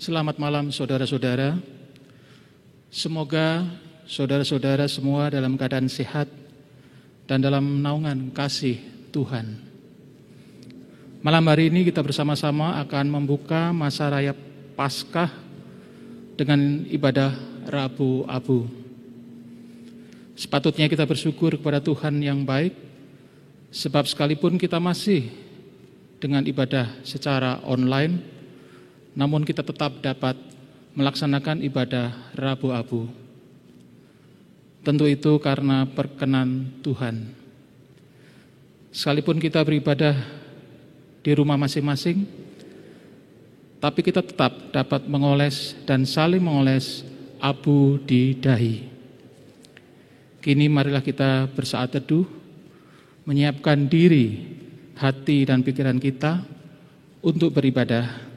Selamat malam saudara-saudara. Semoga saudara-saudara semua dalam keadaan sehat dan dalam naungan kasih Tuhan. Malam hari ini kita bersama-sama akan membuka masa raya Paskah dengan ibadah Rabu Abu. Sepatutnya kita bersyukur kepada Tuhan yang baik, sebab sekalipun kita masih dengan ibadah secara online, namun kita tetap dapat melaksanakan ibadah Rabu Abu. Tentu itu karena perkenan Tuhan. Sekalipun kita beribadah di rumah masing-masing, tapi kita tetap dapat mengoles dan saling mengoles abu di dahi. Kini marilah kita bersaat teduh, menyiapkan diri, hati dan pikiran kita untuk beribadah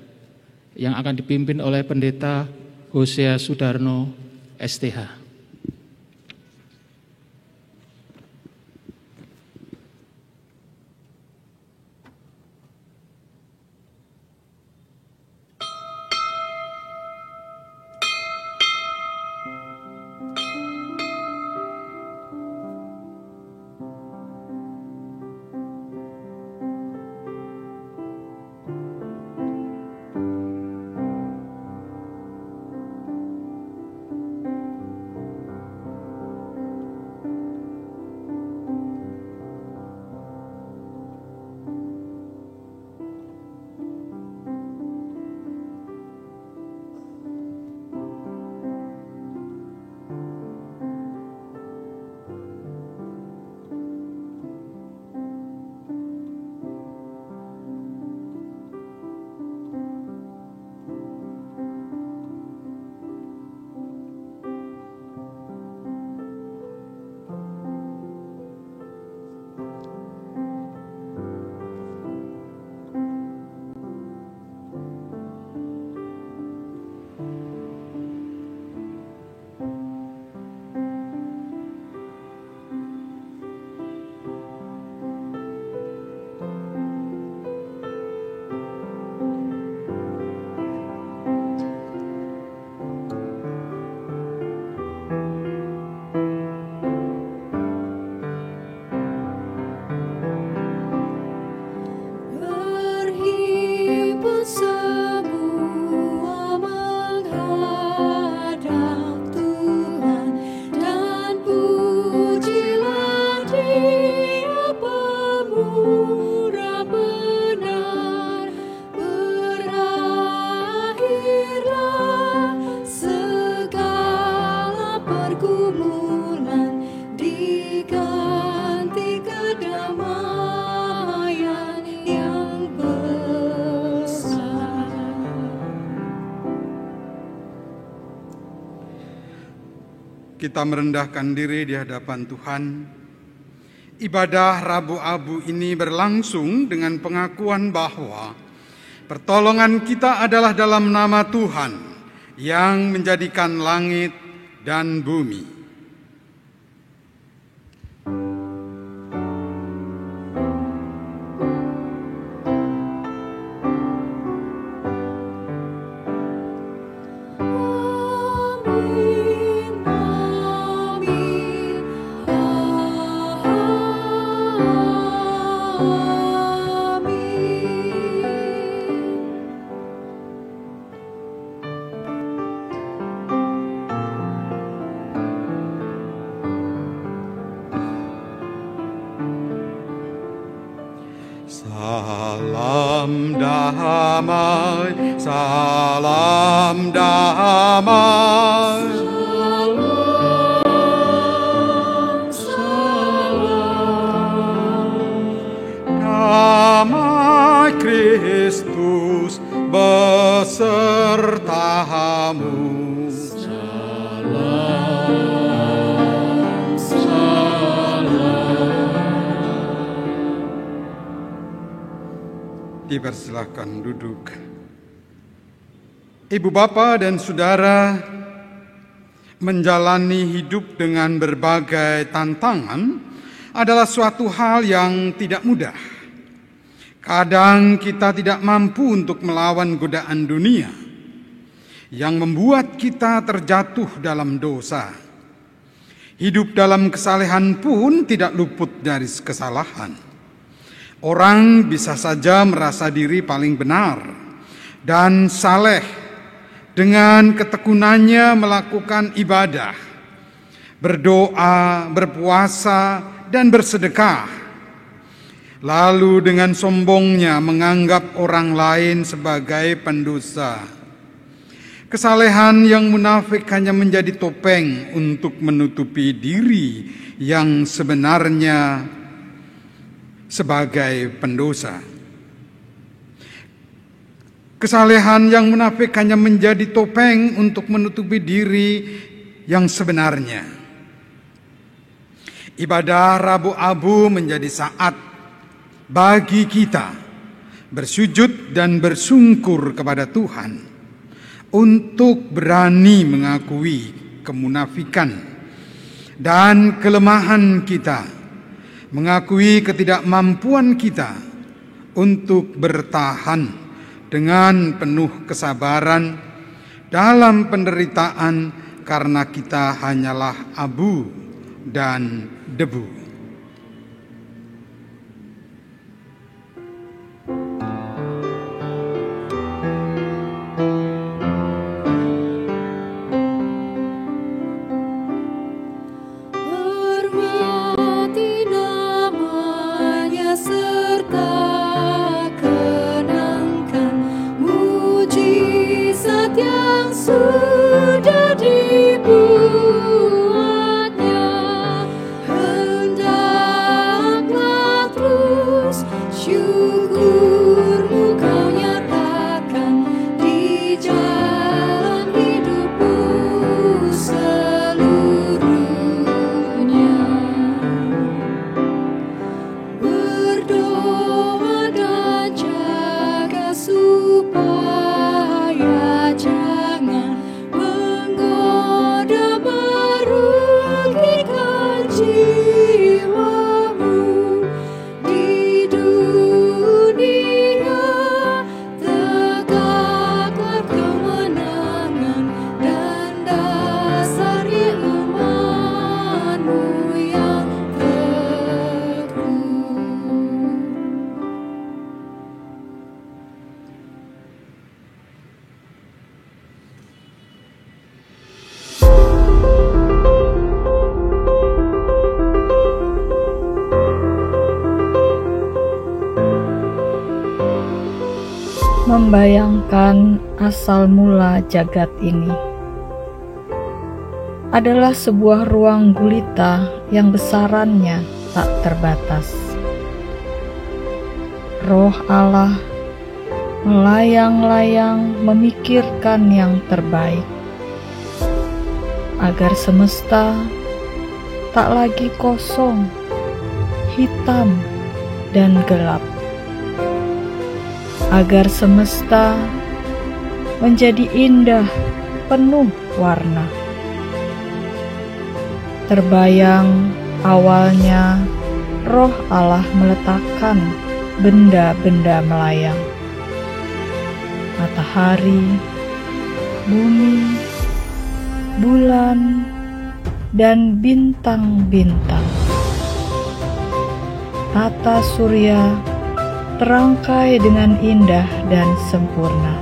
yang akan dipimpin oleh Pendeta Hosea Sudarno, STH. Kita merendahkan diri di hadapan Tuhan. Ibadah Rabu Abu ini berlangsung dengan pengakuan bahwa pertolongan kita adalah dalam nama Tuhan yang menjadikan langit dan bumi. Salam damai, salam damai. Salam, salam. Damai Kristus besertamu. Dipersilakan duduk. Ibu bapa dan saudara, menjalani hidup dengan berbagai tantangan adalah suatu hal yang tidak mudah. Kadang kita tidak mampu untuk melawan godaan dunia. yang membuat kita terjatuh dalam dosa. Hidup dalam kesalehan pun tidak luput dari kesalahan. Orang bisa saja merasa diri paling benar dan saleh dengan ketekunannya melakukan ibadah, berdoa, berpuasa, dan bersedekah. Lalu dengan sombongnya menganggap orang lain sebagai pendosa. Kesalehan yang munafik hanya menjadi topeng untuk menutupi diri yang sebenarnya sebagai pendosa. Kesalehan yang munafik hanya menjadi topeng untuk menutupi diri yang sebenarnya. Ibadah Rabu Abu menjadi saat bagi kita bersujud dan bersungkur kepada Tuhan untuk berani mengakui kemunafikan dan kelemahan kita, mengakui ketidakmampuan kita untuk bertahan dengan penuh kesabaran dalam penderitaan karena kita hanyalah abu dan debu. Membayangkan asal mula jagat ini adalah sebuah ruang gulita yang besarannya tak terbatas. Roh Allah melayang-layang memikirkan yang terbaik, agar semesta tak lagi kosong, hitam, dan gelap. Agar semesta menjadi indah, penuh warna. Terbayang awalnya Roh Allah meletakkan benda-benda melayang. Matahari, bumi, bulan, dan bintang-bintang. Tata surya terangkai dengan indah dan sempurna.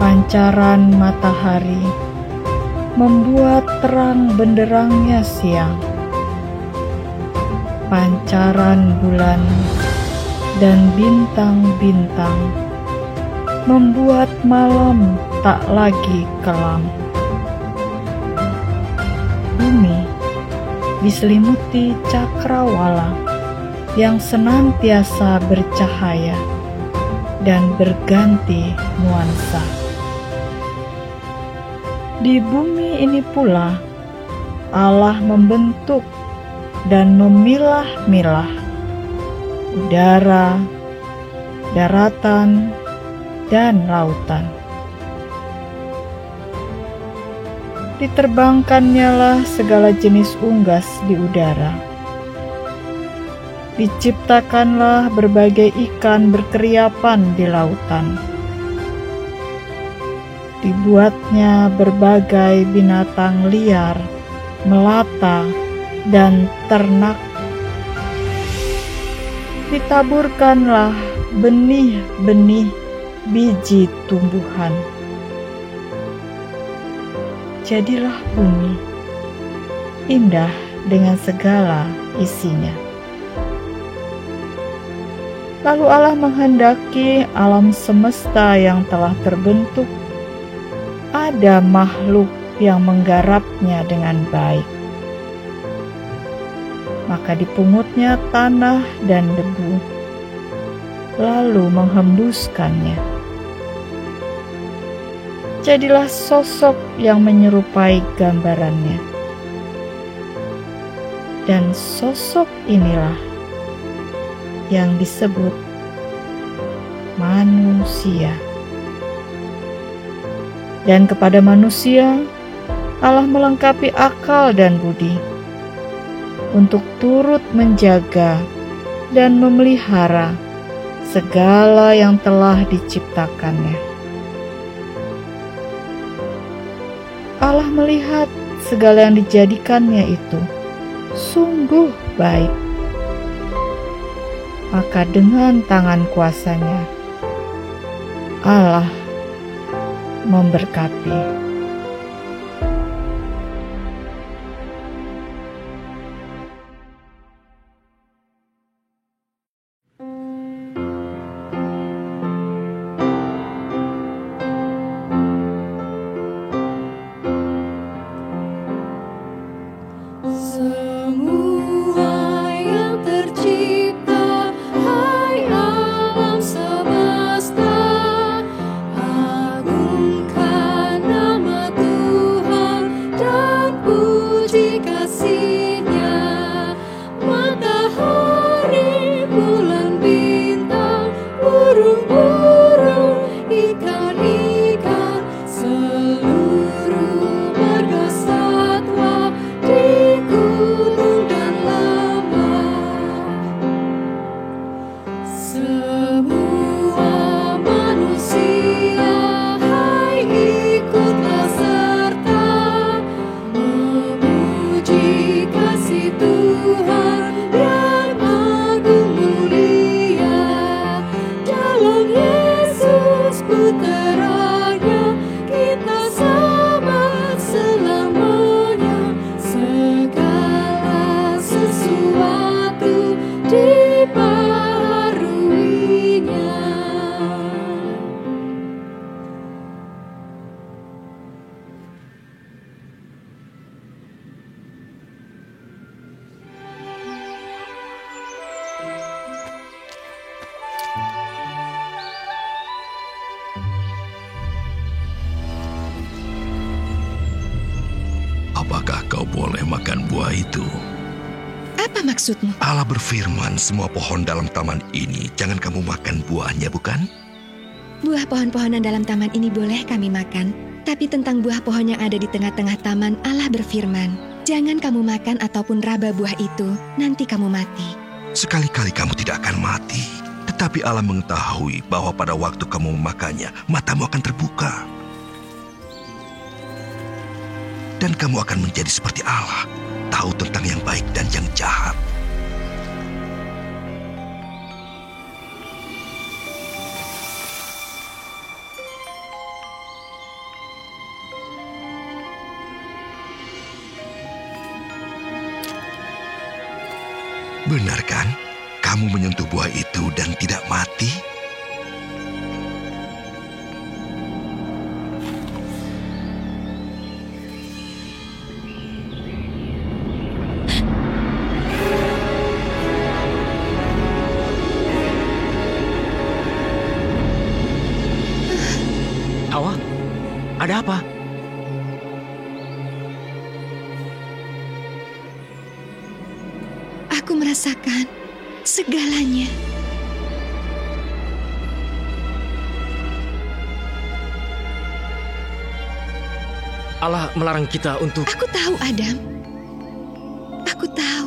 Pancaran matahari membuat terang benderangnya siang. Pancaran bulan dan bintang-bintang membuat malam tak lagi kelam. Bumi diselimuti cakrawala yang senantiasa bercahaya dan berganti nuansa. Di bumi ini pula Allah membentuk dan memilah-milah udara, daratan, dan lautan. Diterbangkannya lah segala jenis unggas di udara. Diciptakanlah berbagai ikan berkeriapan di lautan. Dibuatnya berbagai binatang liar, melata, dan ternak. Ditaburkanlah benih-benih biji tumbuhan. Jadilah bumi indah dengan segala isinya. Lalu Allah menghendaki alam semesta yang telah terbentuk ada makhluk yang menggarapnya dengan baik. Maka dipungutnya tanah dan debu, lalu menghembuskannya. Jadilah sosok yang menyerupai gambarannya. Dan sosok inilah yang disebut manusia. Dan kepada manusia, Allah melengkapi akal dan budi untuk turut menjaga dan memelihara segala yang telah diciptakannya. Allah melihat segala yang dijadikannya itu sungguh baik. Maka dengan tangan kuasanya, Allah memberkati. Apakah kau boleh makan buah itu? Apa maksudmu? Allah berfirman, semua pohon dalam taman ini jangan kamu makan buahnya, bukan? Buah pohon-pohonan dalam taman ini boleh kami makan. Tapi tentang buah pohon yang ada di tengah-tengah taman, Allah berfirman, jangan kamu makan ataupun raba buah itu, nanti kamu mati. Sekali-kali kamu tidak akan mati. Tetapi Allah mengetahui bahwa pada waktu kamu memakannya, matamu akan terbuka. Dan kamu akan menjadi seperti Allah, tahu tentang yang baik dan yang jahat. Benar kan? Kamu menyentuh buah itu dan tidak mati? Hawa, ada apa? Aku merasakan segalanya. Allah melarang kita untuk... Aku tahu, Adam. Aku tahu.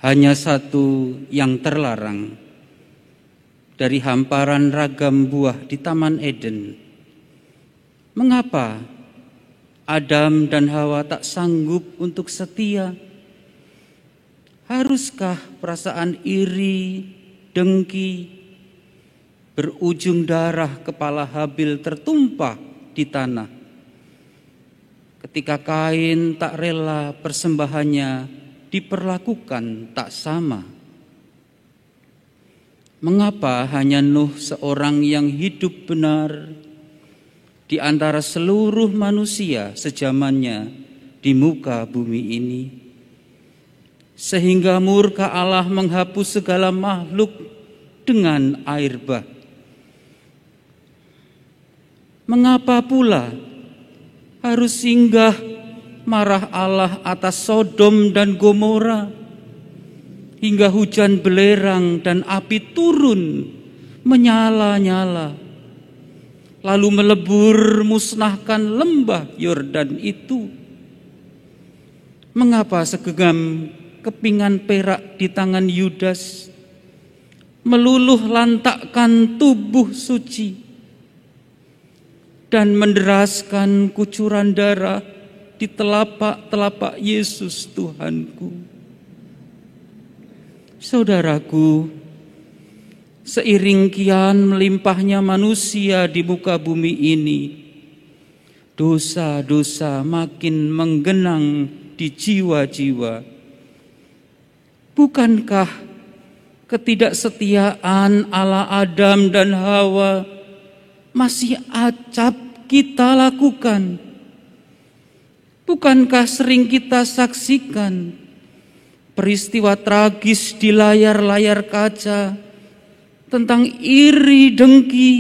hanya satu yang terlarang dari hamparan ragam buah di Taman Eden. Mengapa Adam dan Hawa tak sanggup untuk setia? Haruskah perasaan iri, dengki, berujung darah kepala Habil tertumpah di tanah ketika Kain tak rela persembahannya diperlakukan tak sama? Mengapa hanya Nuh seorang yang hidup benar di antara seluruh manusia sejamannya di muka bumi ini, sehingga murka Allah menghapus segala makhluk dengan air bah? Mengapa pula harus singgah marah Allah atas Sodom dan Gomora, hingga hujan belerang dan api turun menyala-nyala, lalu melebur musnahkan lembah Yordan itu? Mengapa segenggam kepingan perak di tangan Yudas meluluh lantakkan tubuh suci dan menderaskan kucuran darah di telapak-telapak Yesus Tuhanku? Saudaraku, seiring kian melimpahnya manusia di muka bumi ini, dosa-dosa makin menggenang di jiwa-jiwa. Bukankah ketidaksetiaan Allah Adam dan Hawa masih acap kita lakukan? Bukankah sering kita saksikan peristiwa tragis di layar-layar kaca tentang iri, dengki,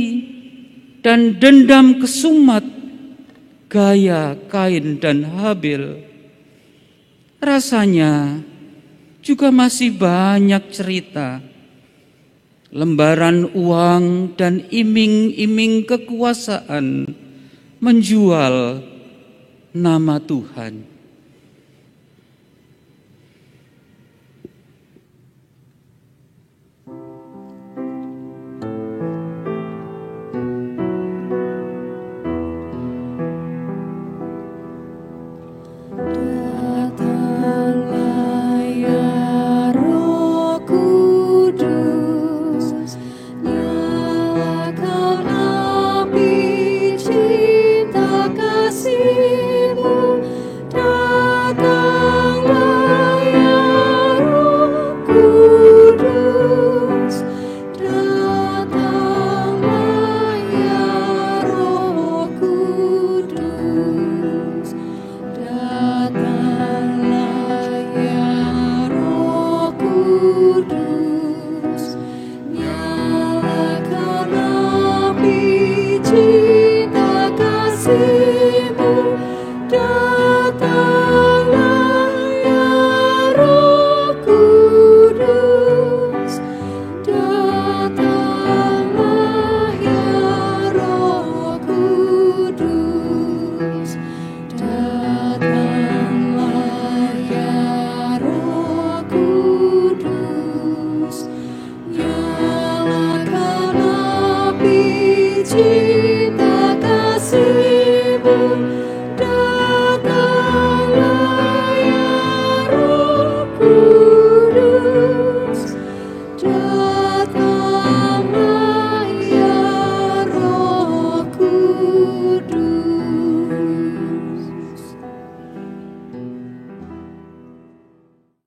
dan dendam kesumat gaya Kain dan Habil? Rasanya juga masih banyak cerita, lembaran uang dan iming-iming kekuasaan menjual nama Tuhan.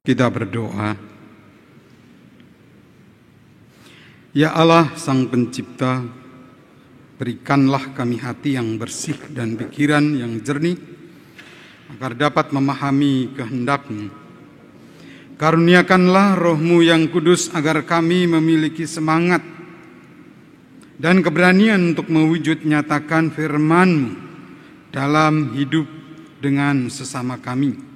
Kita berdoa. Ya Allah, Sang Pencipta, berikanlah kami hati yang bersih dan pikiran yang jernih, agar dapat memahami kehendak-Mu. Karuniakanlah Roh-Mu yang kudus, agar kami memiliki semangat dan keberanian untuk mewujud nyatakan firman-Mu dalam hidup dengan sesama kami,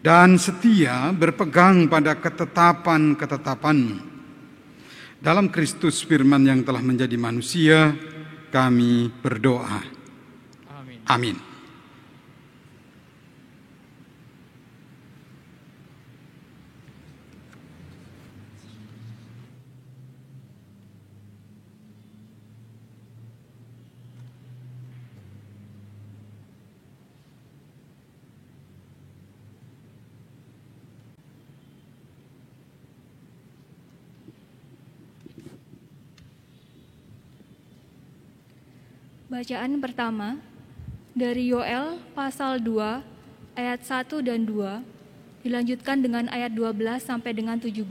dan setia berpegang pada ketetapan-ketetapan-Mu. Dalam Kristus firman yang telah menjadi manusia, kami berdoa. Amin. Amin. Bacaan pertama dari Yoel pasal 2 ayat 1 dan 2 dilanjutkan dengan ayat 12 sampai dengan 17.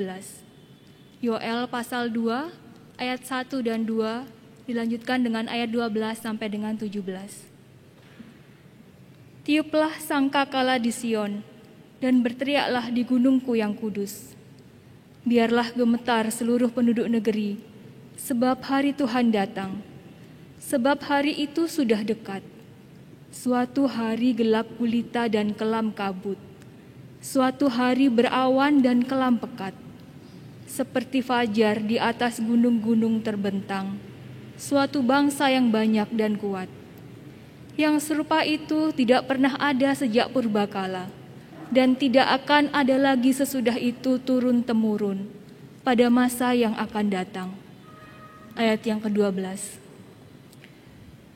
Yoel pasal 2 ayat 1 dan 2 dilanjutkan dengan ayat 12 sampai dengan 17. Tiuplah sangkakala di Sion dan berteriaklah di gunungku yang kudus. Biarlah gemetar seluruh penduduk negeri, sebab hari Tuhan datang. Sebab hari itu sudah dekat. Suatu hari gelap gulita dan kelam kabut. Suatu hari berawan dan kelam pekat. Seperti fajar di atas gunung-gunung terbentang. Suatu bangsa yang banyak dan kuat. Yang serupa itu tidak pernah ada sejak purbakala. Dan tidak akan ada lagi sesudah itu turun-temurun pada masa yang akan datang. Ayat yang ke-12.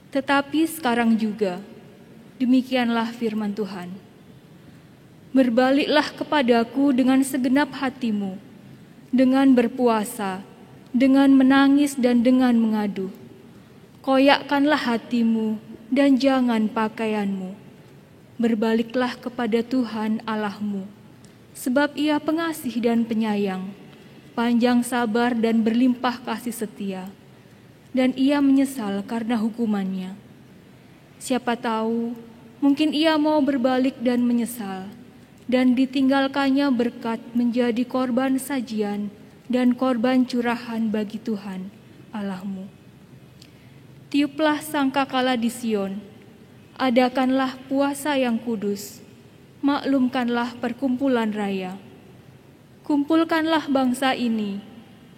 Tetapi sekarang juga, demikianlah firman Tuhan. Berbaliklah kepadaku dengan segenap hatimu, dengan berpuasa, dengan menangis dan dengan mengadu. Koyakkanlah hatimu dan jangan pakaianmu. Berbaliklah kepada Tuhan Allahmu, sebab Ia pengasih dan penyayang, panjang sabar dan berlimpah kasih setia, dan Ia menyesal karena hukumannya. Siapa tahu, mungkin Ia mau berbalik dan menyesal, dan ditinggalkannya berkat menjadi korban sajian dan korban curahan bagi Tuhan Allahmu. Tiuplah sangkakala di Sion, adakanlah puasa yang kudus, maklumkanlah perkumpulan raya. Kumpulkanlah bangsa ini,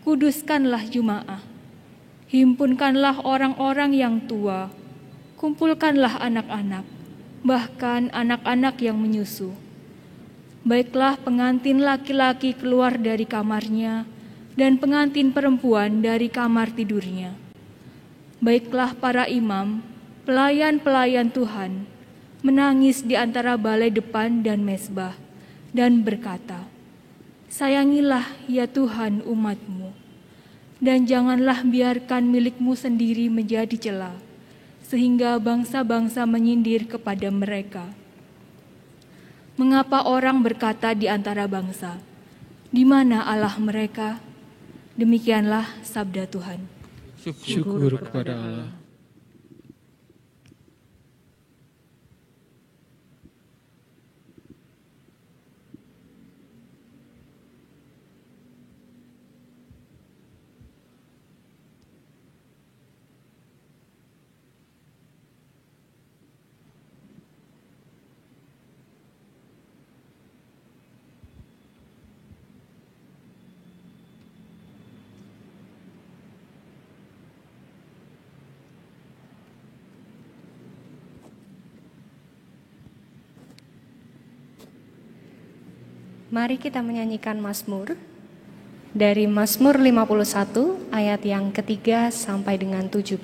kuduskanlah Jumaah. Himpunkanlah orang-orang yang tua, kumpulkanlah anak-anak, bahkan anak-anak yang menyusu. Baiklah pengantin laki-laki keluar dari kamarnya, dan pengantin perempuan dari kamar tidurnya. Baiklah para imam, pelayan-pelayan Tuhan, menangis di antara balai depan dan mezbah, dan berkata, sayangilah ya Tuhan umat-Mu, dan janganlah biarkan milik-Mu sendiri menjadi cela, sehingga bangsa-bangsa menyindir kepada mereka. Mengapa orang berkata di antara bangsa, di mana Allah mereka? Demikianlah sabda Tuhan. Syukur kepada Allah. Mari kita menyanyikan Mazmur dari Mazmur 51 ayat yang ketiga sampai dengan 17.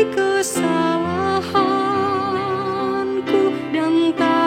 Kesalahanku dan tak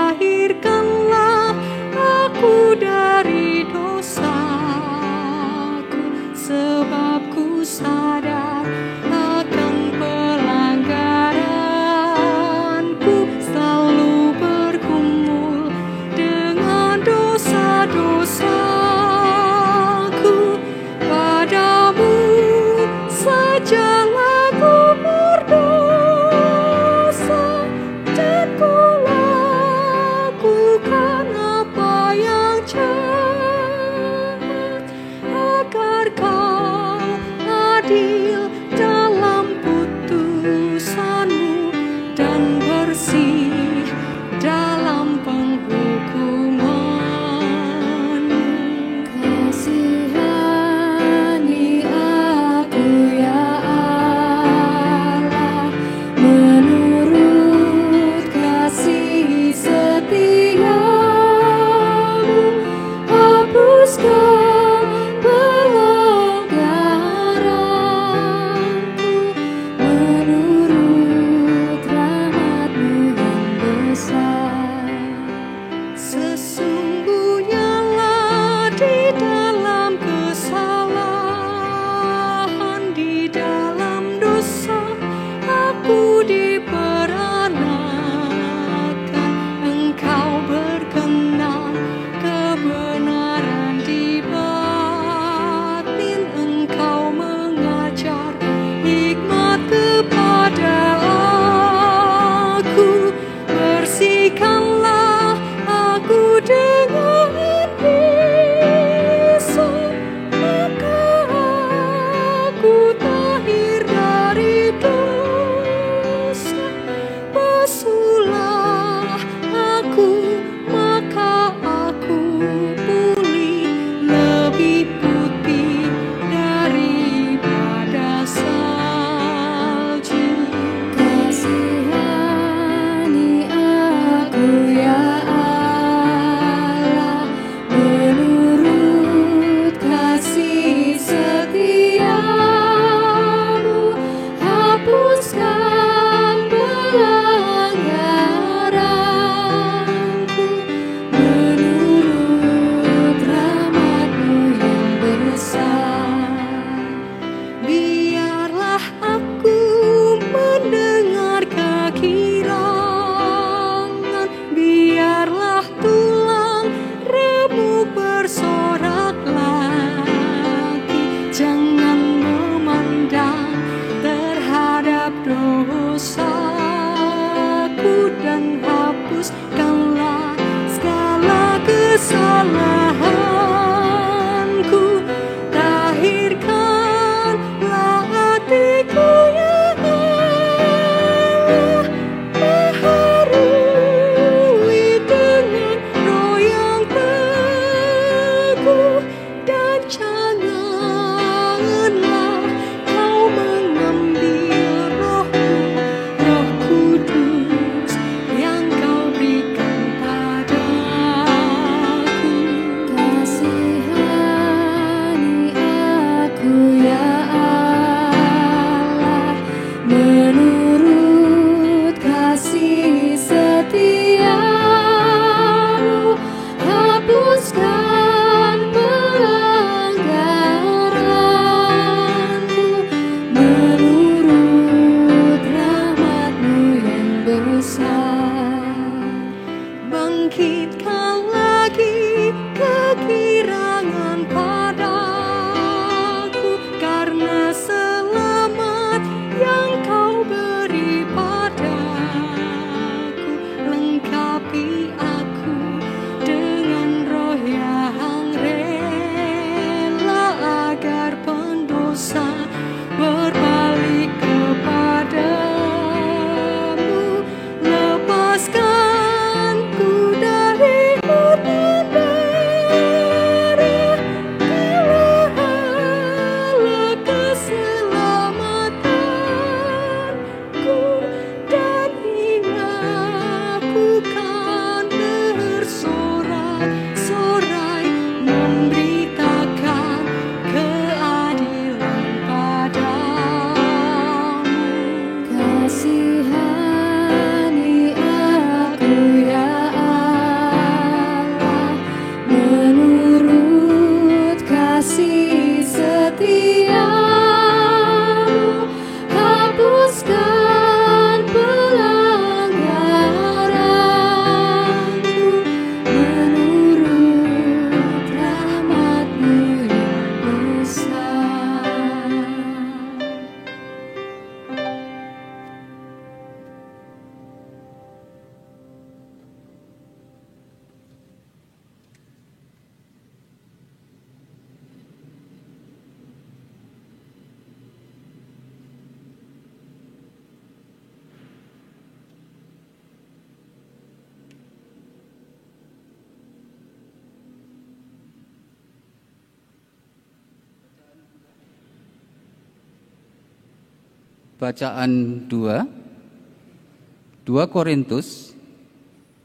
Bacaan 2 Korintus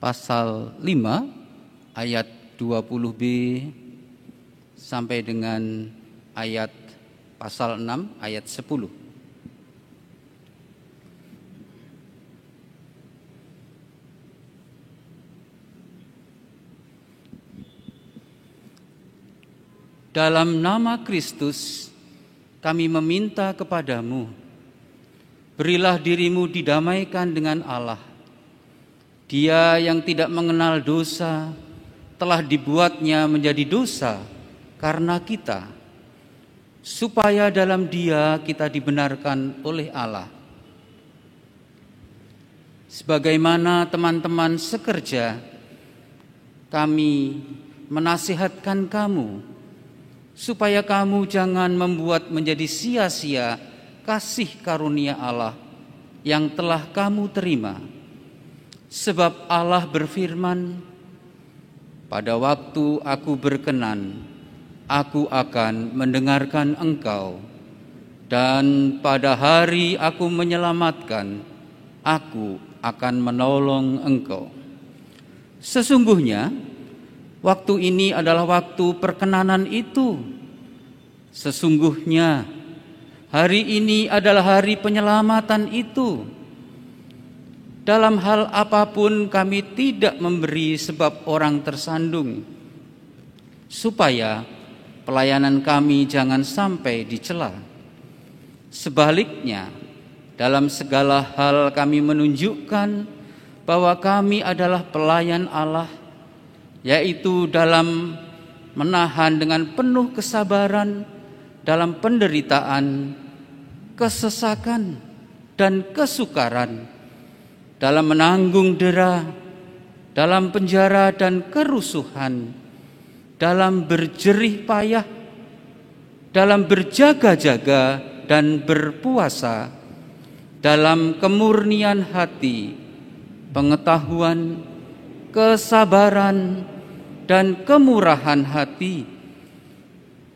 pasal 5 ayat 20b sampai dengan ayat pasal 6 ayat 10. Dalam nama Kristus kami meminta kepadamu, berilah dirimu didamaikan dengan Allah. Dia yang tidak mengenal dosa telah dibuatnya menjadi dosa karena kita, supaya dalam Dia kita dibenarkan oleh Allah. Sebagaimana teman-teman sekerja, kami menasihatkan kamu supaya kamu jangan membuat menjadi sia-sia kasih karunia Allah yang telah kamu terima. Sebab Allah berfirman, pada waktu aku berkenan, aku akan mendengarkan engkau, dan pada hari aku menyelamatkan, aku akan menolong engkau. Sesungguhnya waktu ini adalah waktu perkenanan itu. Sesungguhnya hari ini adalah hari penyelamatan itu. Dalam hal apapun kami tidak memberi sebab orang tersandung, supaya pelayanan kami jangan sampai dicela. Sebaliknya, dalam segala hal kami menunjukkan bahwa kami adalah pelayan Allah, yaitu dalam menahan dengan penuh kesabaran dalam penderitaan, kesesakan, dan kesukaran, dalam menanggung dera, dalam penjara dan kerusuhan, dalam berjerih payah, dalam berjaga-jaga dan berpuasa, dalam kemurnian hati, pengetahuan, kesabaran, dan kemurahan hati,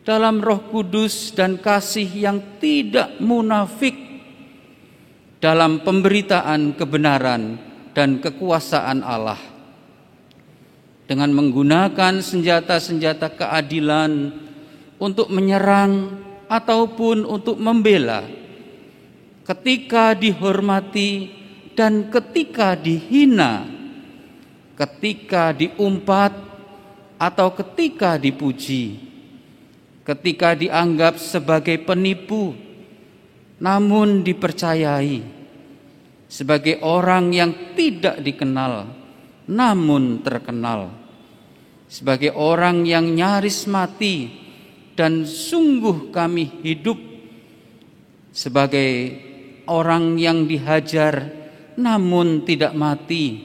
dalam Roh Kudus dan kasih yang tidak munafik, dalam pemberitaan kebenaran dan kekuasaan Allah, dengan menggunakan senjata-senjata keadilan untuk menyerang ataupun untuk membela, ketika dihormati dan ketika dihina, ketika diumpat atau ketika dipuji, ketika dianggap sebagai penipu namun dipercayai, sebagai orang yang tidak dikenal namun terkenal, sebagai orang yang nyaris mati dan sungguh kami hidup, sebagai orang yang dihajar namun tidak mati,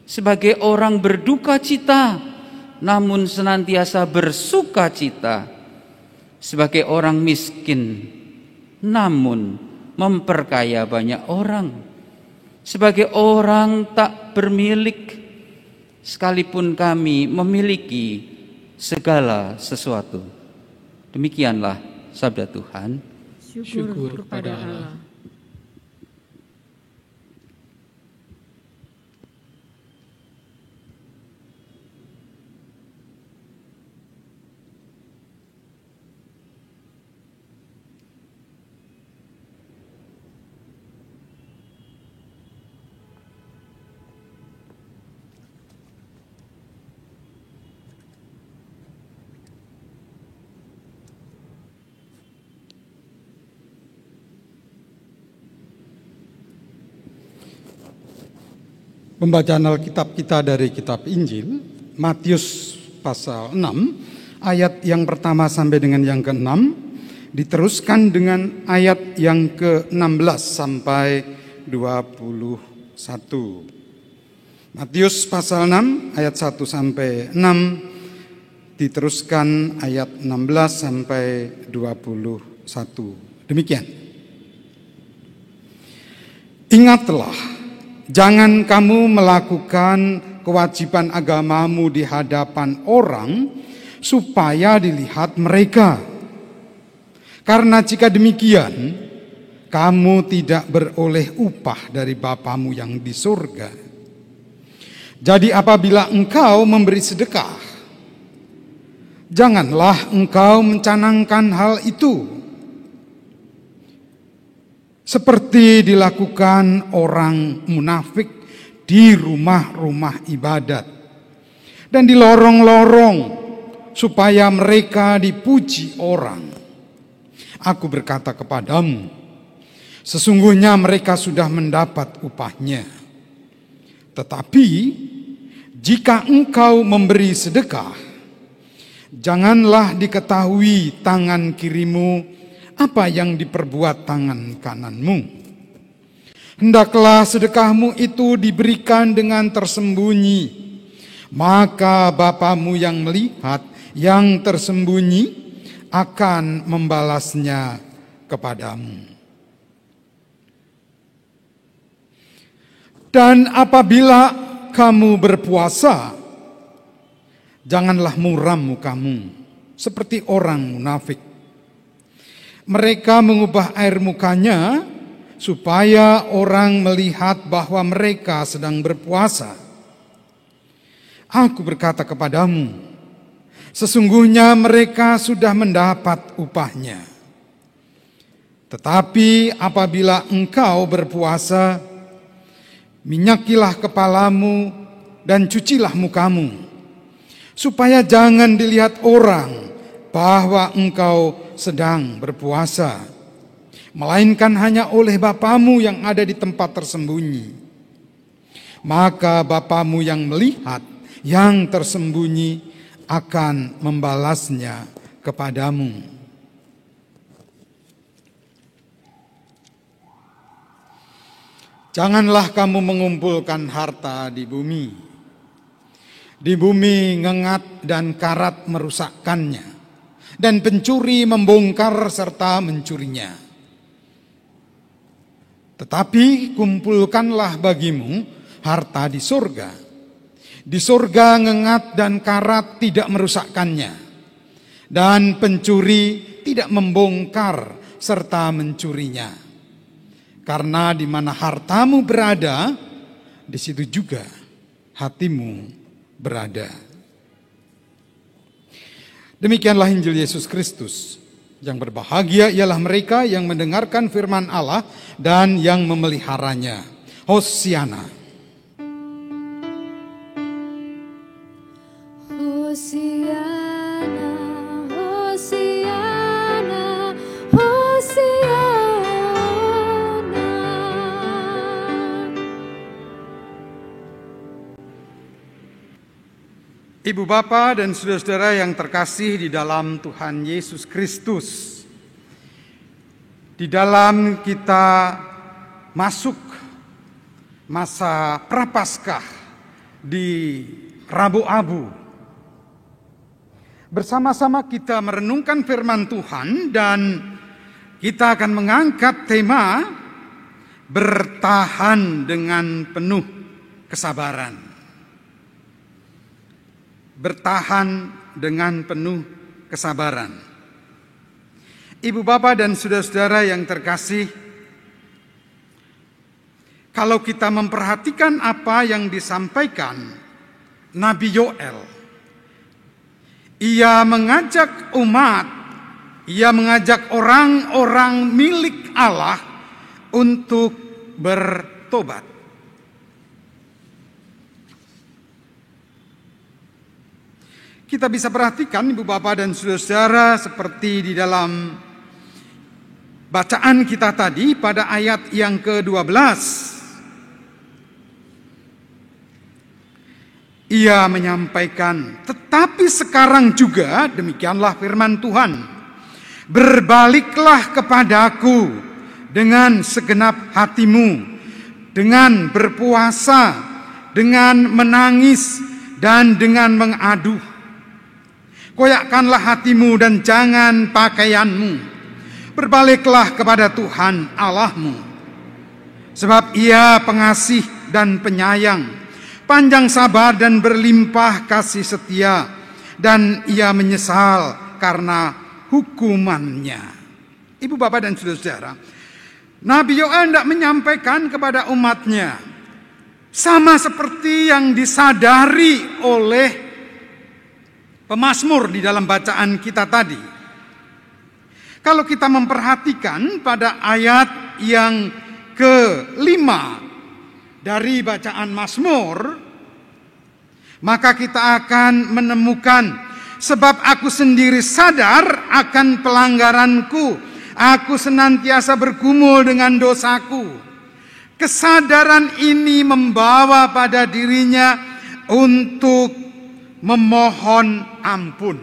sebagai orang berduka cita namun senantiasa bersuka cita, sebagai orang miskin namun memperkaya banyak orang, sebagai orang tak bermilik sekalipun kami memiliki segala sesuatu. Demikianlah sabda Tuhan. Syukur kepada Allah. Pembacaan Alkitab kita dari kitab Injil, Matius pasal 6, ayat yang pertama sampai dengan yang ke-6, diteruskan dengan ayat yang ke-16 sampai 21. Matius pasal 6, ayat 1 sampai 6, diteruskan ayat 16 sampai 21. Demikian. Ingatlah, jangan kamu melakukan kewajiban agamamu di hadapan orang supaya dilihat mereka. Karena jika demikian, kamu tidak beroleh upah dari Bapamu yang di surga. Jadi apabila engkau memberi sedekah, janganlah engkau mencanangkan hal itu, seperti dilakukan orang munafik di rumah-rumah ibadat dan di lorong-lorong, supaya mereka dipuji orang. Aku berkata kepadamu, sesungguhnya mereka sudah mendapat upahnya. Tetapi jika engkau memberi sedekah, janganlah diketahui tangan kirimu apa yang diperbuat tangan kananmu. Hendaklah sedekahmu itu diberikan dengan tersembunyi, maka Bapamu yang melihat yang tersembunyi akan membalasnya kepadamu. Dan apabila kamu berpuasa, janganlah muram mukamu seperti orang munafik. Mereka mengubah air mukanya supaya orang melihat bahwa mereka sedang berpuasa. Aku berkata kepadamu, sesungguhnya mereka sudah mendapat upahnya. Tetapi apabila engkau berpuasa, minyakilah kepalamu dan cucilah mukamu, supaya jangan dilihat orang bahwa engkau sedang berpuasa, melainkan hanya oleh Bapamu yang ada di tempat tersembunyi. Maka Bapamu yang melihat yang tersembunyi akan membalasnya kepadamu. Janganlah kamu mengumpulkan harta di bumi. Di bumi ngengat dan karat merusakkannya, dan pencuri membongkar serta mencurinya. Tetapi kumpulkanlah bagimu harta di surga. Di surga ngengat dan karat tidak merusakkannya, dan pencuri tidak membongkar serta mencurinya. Karena di mana hartamu berada, di situ juga hatimu berada. Demikianlah Injil Yesus Kristus. Yang berbahagia ialah mereka yang mendengarkan firman Allah dan yang memeliharanya. Hosiana. Hosiana, Hosiana, Hosiana. Ibu bapa dan saudara-saudara yang terkasih di dalam Tuhan Yesus Kristus, di dalam kita masuk masa Prapaskah di Rabu Abu, bersama-sama kita merenungkan firman Tuhan dan kita akan mengangkat tema bertahan dengan penuh kesabaran. Bertahan dengan penuh kesabaran. Ibu bapa dan saudara-saudara yang terkasih, kalau kita memperhatikan apa yang disampaikan Nabi Yoel, ia mengajak umat, ia mengajak orang-orang milik Allah untuk bertobat. Kita bisa perhatikan ibu bapak dan saudara-saudara seperti di dalam bacaan kita tadi pada ayat yang ke-12. Ia menyampaikan, tetapi sekarang juga demikianlah firman Tuhan. Berbaliklah kepadaku dengan segenap hatimu, dengan berpuasa, dengan menangis, dan dengan mengadu. Koyakkanlah hatimu dan jangan pakaianmu. Berbaliklah kepada Tuhan Allahmu. Sebab Ia pengasih dan penyayang, panjang sabar dan berlimpah kasih setia, dan Ia menyesal karena hukumannya. Ibu bapak dan saudara-saudara, Nabi Yoel tidak menyampaikan kepada umatnya sama seperti yang disadari oleh pemazmur di dalam bacaan kita tadi. Kalau kita memperhatikan pada ayat yang ke-5 dari bacaan Mazmur, maka kita akan menemukan, sebab aku sendiri sadar akan pelanggaranku, aku senantiasa bergumul dengan dosaku. Kesadaran ini membawa pada dirinya untuk memohon ampun,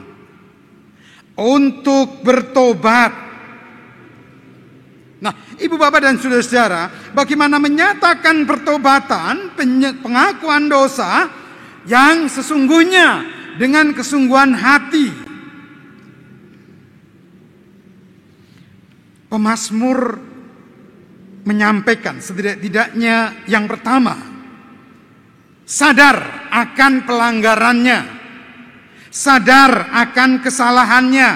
untuk bertobat. Nah, ibu bapak dan saudara-saudara, bagaimana menyatakan pertobatan, pengakuan dosa yang sesungguhnya dengan kesungguhan hati. Pemazmur menyampaikan setidak-tidaknya yang pertama, sadar akan pelanggarannya, sadar akan kesalahannya,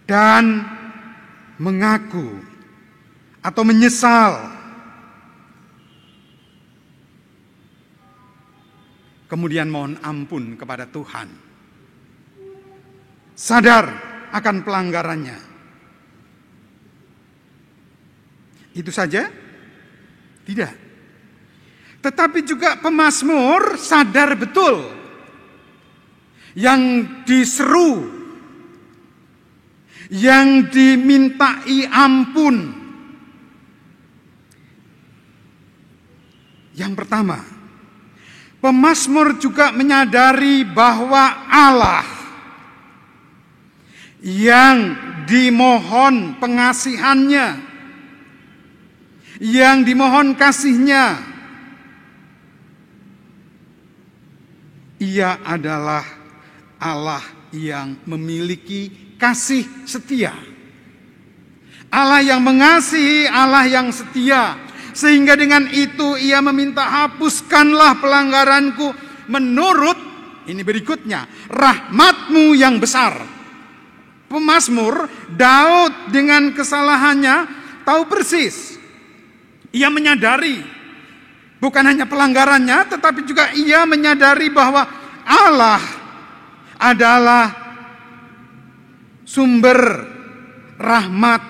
dan mengaku atau menyesal. Kemudian mohon ampun kepada Tuhan. Sadar akan pelanggarannya. Itu saja? Tidak. Tetapi juga pemazmur sadar betul yang diseru, yang dimintai ampun. Yang pertama, pemazmur juga menyadari bahwa Allah yang dimohon pengasihannya, yang dimohon kasihnya, Ia adalah Allah yang memiliki kasih setia. Allah yang mengasihi, Allah yang setia. Sehingga dengan itu Ia meminta, hapuskanlah pelanggaranku menurut, ini berikutnya, rahmat-Mu yang besar. Pemazmur Daud dengan kesalahannya tahu persis. Ia menyadari bukan hanya pelanggarannya, tetapi juga ia menyadari bahwa Allah adalah sumber rahmat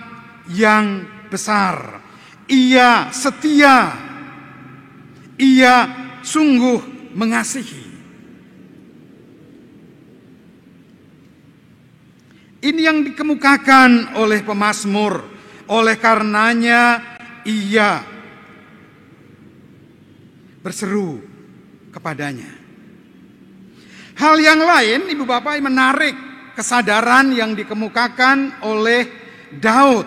yang besar. Ia setia, Ia sungguh mengasihi. Ini yang dikemukakan oleh pemazmur. Oleh karenanya ia berseru kepadanya. Hal yang lain, ibu bapak, menarik kesadaran yang dikemukakan oleh Daud.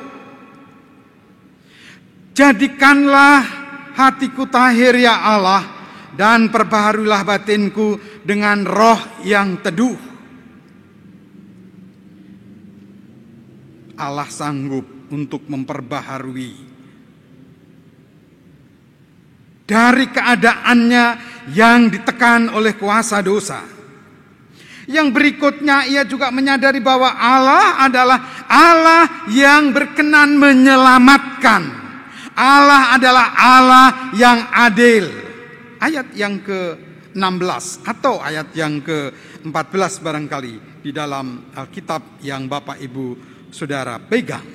Jadikanlah hatiku tahir ya Allah, dan perbaharuilah batinku dengan roh yang teduh. Allah sanggup untuk memperbaharui dari keadaannya yang ditekan oleh kuasa dosa. Yang berikutnya, ia juga menyadari bahwa Allah adalah Allah yang berkenan menyelamatkan. Allah adalah Allah yang adil. Ayat yang ke-16 atau ayat yang ke-14 barangkali di dalam Alkitab yang Bapak Ibu Saudara pegang.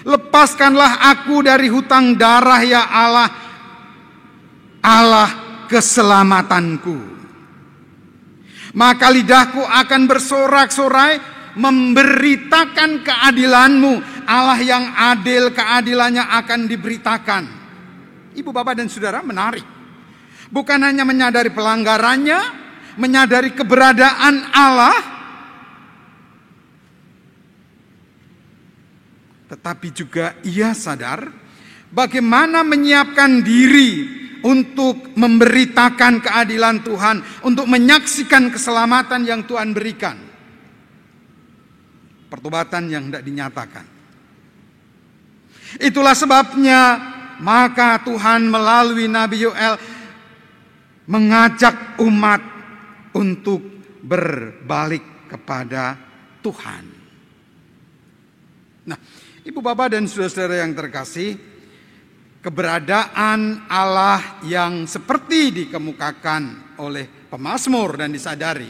Lepaskanlah aku dari hutang darah ya Allah, Allah keselamatanku. Maka lidahku akan bersorak-sorai memberitakan keadilan-Mu. Allah yang adil, keadilannya akan diberitakan. Ibu, bapak, dan saudara, menarik. Bukan hanya menyadari pelanggarannya, menyadari keberadaan Allah, tetapi juga ia sadar bagaimana menyiapkan diri untuk memberitakan keadilan Tuhan, untuk menyaksikan keselamatan yang Tuhan berikan. Pertobatan yang tidak dinyatakan. Itulah sebabnya maka Tuhan melalui Nabi Yoel mengajak umat untuk berbalik kepada Tuhan. Nah, Ibu Bapak dan saudara-saudara yang terkasih, keberadaan Allah yang seperti dikemukakan oleh pemazmur dan disadari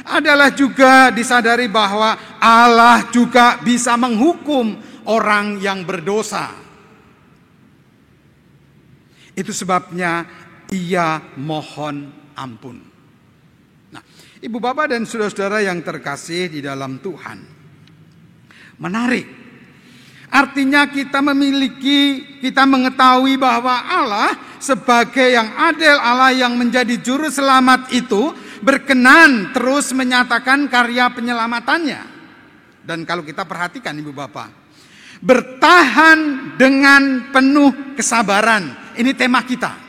adalah juga disadari bahwa Allah juga bisa menghukum orang yang berdosa. Itu sebabnya ia mohon ampun. Nah, Ibu Bapak dan saudara-saudara yang terkasih di dalam Tuhan, menarik. Artinya kita mengetahui bahwa Allah sebagai yang adil, Allah yang menjadi juru selamat itu berkenan terus menyatakan karya penyelamatannya. Dan kalau kita perhatikan Ibu Bapak, bertahan dengan penuh kesabaran. Ini tema kita.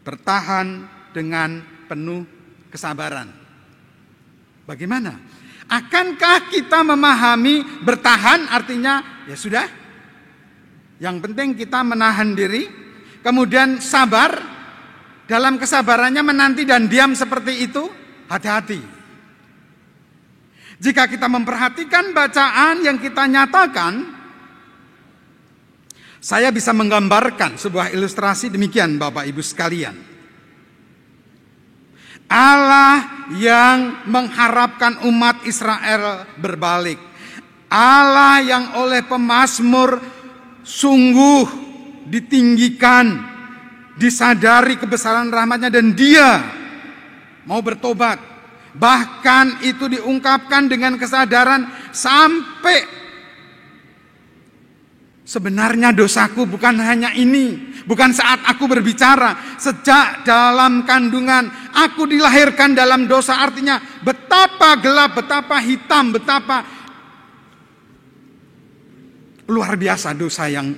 Bertahan dengan penuh kesabaran. Bagaimana? Akankah kita memahami bertahan artinya ya sudah, yang penting kita menahan diri, kemudian sabar, dalam kesabarannya menanti dan diam seperti itu? Hati-hati. Jika kita memperhatikan bacaan yang kita nyatakan, saya bisa menggambarkan sebuah ilustrasi demikian Bapak Ibu sekalian. Allah yang mengharapkan umat Israel berbalik. Allah yang oleh pemazmur sungguh ditinggikan, disadari kebesaran rahmatnya dan dia mau bertobat. Bahkan itu diungkapkan dengan kesadaran sampai sebenarnya dosaku bukan hanya ini, bukan saat aku berbicara. Sejak dalam kandungan aku dilahirkan dalam dosa. Artinya betapa gelap, betapa hitam, betapa luar biasa dosa yang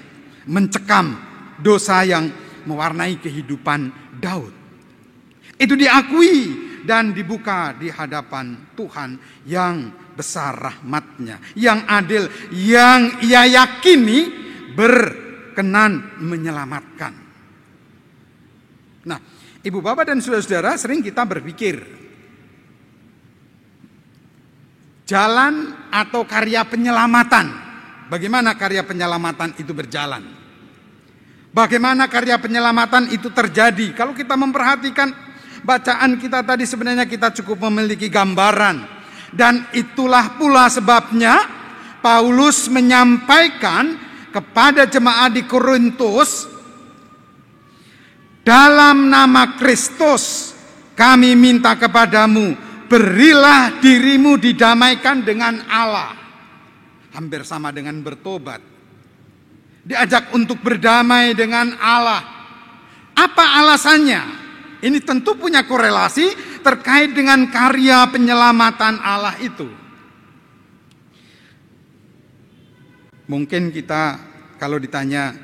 mencekam, dosa yang mewarnai kehidupan Daud. Itu diakui dan dibuka di hadapan Tuhan yang besar rahmatnya, yang adil, yang ia yakini berkenan menyelamatkan. Nah, Ibu Bapak dan saudara-saudara, sering kita berpikir jalan atau karya penyelamatan. Bagaimana karya penyelamatan itu berjalan? Bagaimana karya penyelamatan itu terjadi? Kalau kita memperhatikan bacaan kita tadi, sebenarnya kita cukup memiliki gambaran. Dan itulah pula sebabnya Paulus menyampaikan kepada jemaat di Korintus, dalam nama Kristus kami minta kepadamu, berilah dirimu didamaikan dengan Allah. Hampir sama dengan bertobat. Diajak untuk berdamai dengan Allah. Apa alasannya? Ini tentu punya korelasi terkait dengan karya penyelamatan Allah itu. Mungkin kita kalau ditanya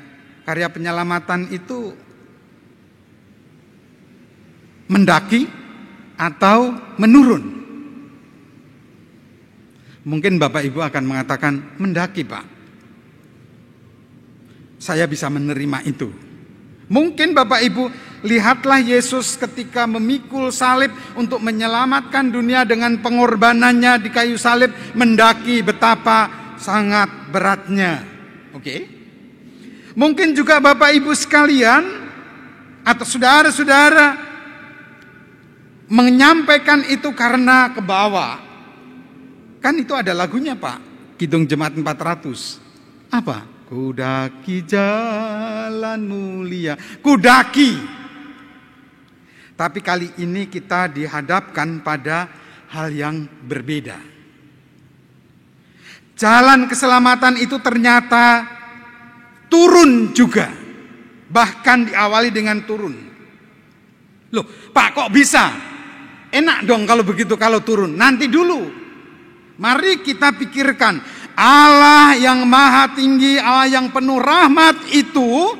karya penyelamatan itu mendaki atau menurun? Mungkin Bapak Ibu akan mengatakan mendaki, Pak. Saya bisa menerima itu. Mungkin Bapak Ibu, lihatlah Yesus ketika memikul salib untuk menyelamatkan dunia dengan pengorbanannya di kayu salib, mendaki betapa sangat beratnya. Oke. Mungkin juga Bapak Ibu sekalian atau saudara-saudara menyampaikan itu karena ke bawah. Kan itu ada lagunya, Pak. Kidung Jemaat 400. Apa? Kudaki jalan mulia. Kudaki. Tapi kali ini kita dihadapkan pada hal yang berbeda. Jalan keselamatan itu ternyata turun juga. Bahkan diawali dengan turun. Loh, Pak, kok bisa? Enak dong kalau begitu, kalau turun. Nanti dulu. Mari kita pikirkan. Allah yang maha tinggi, Allah yang penuh rahmat itu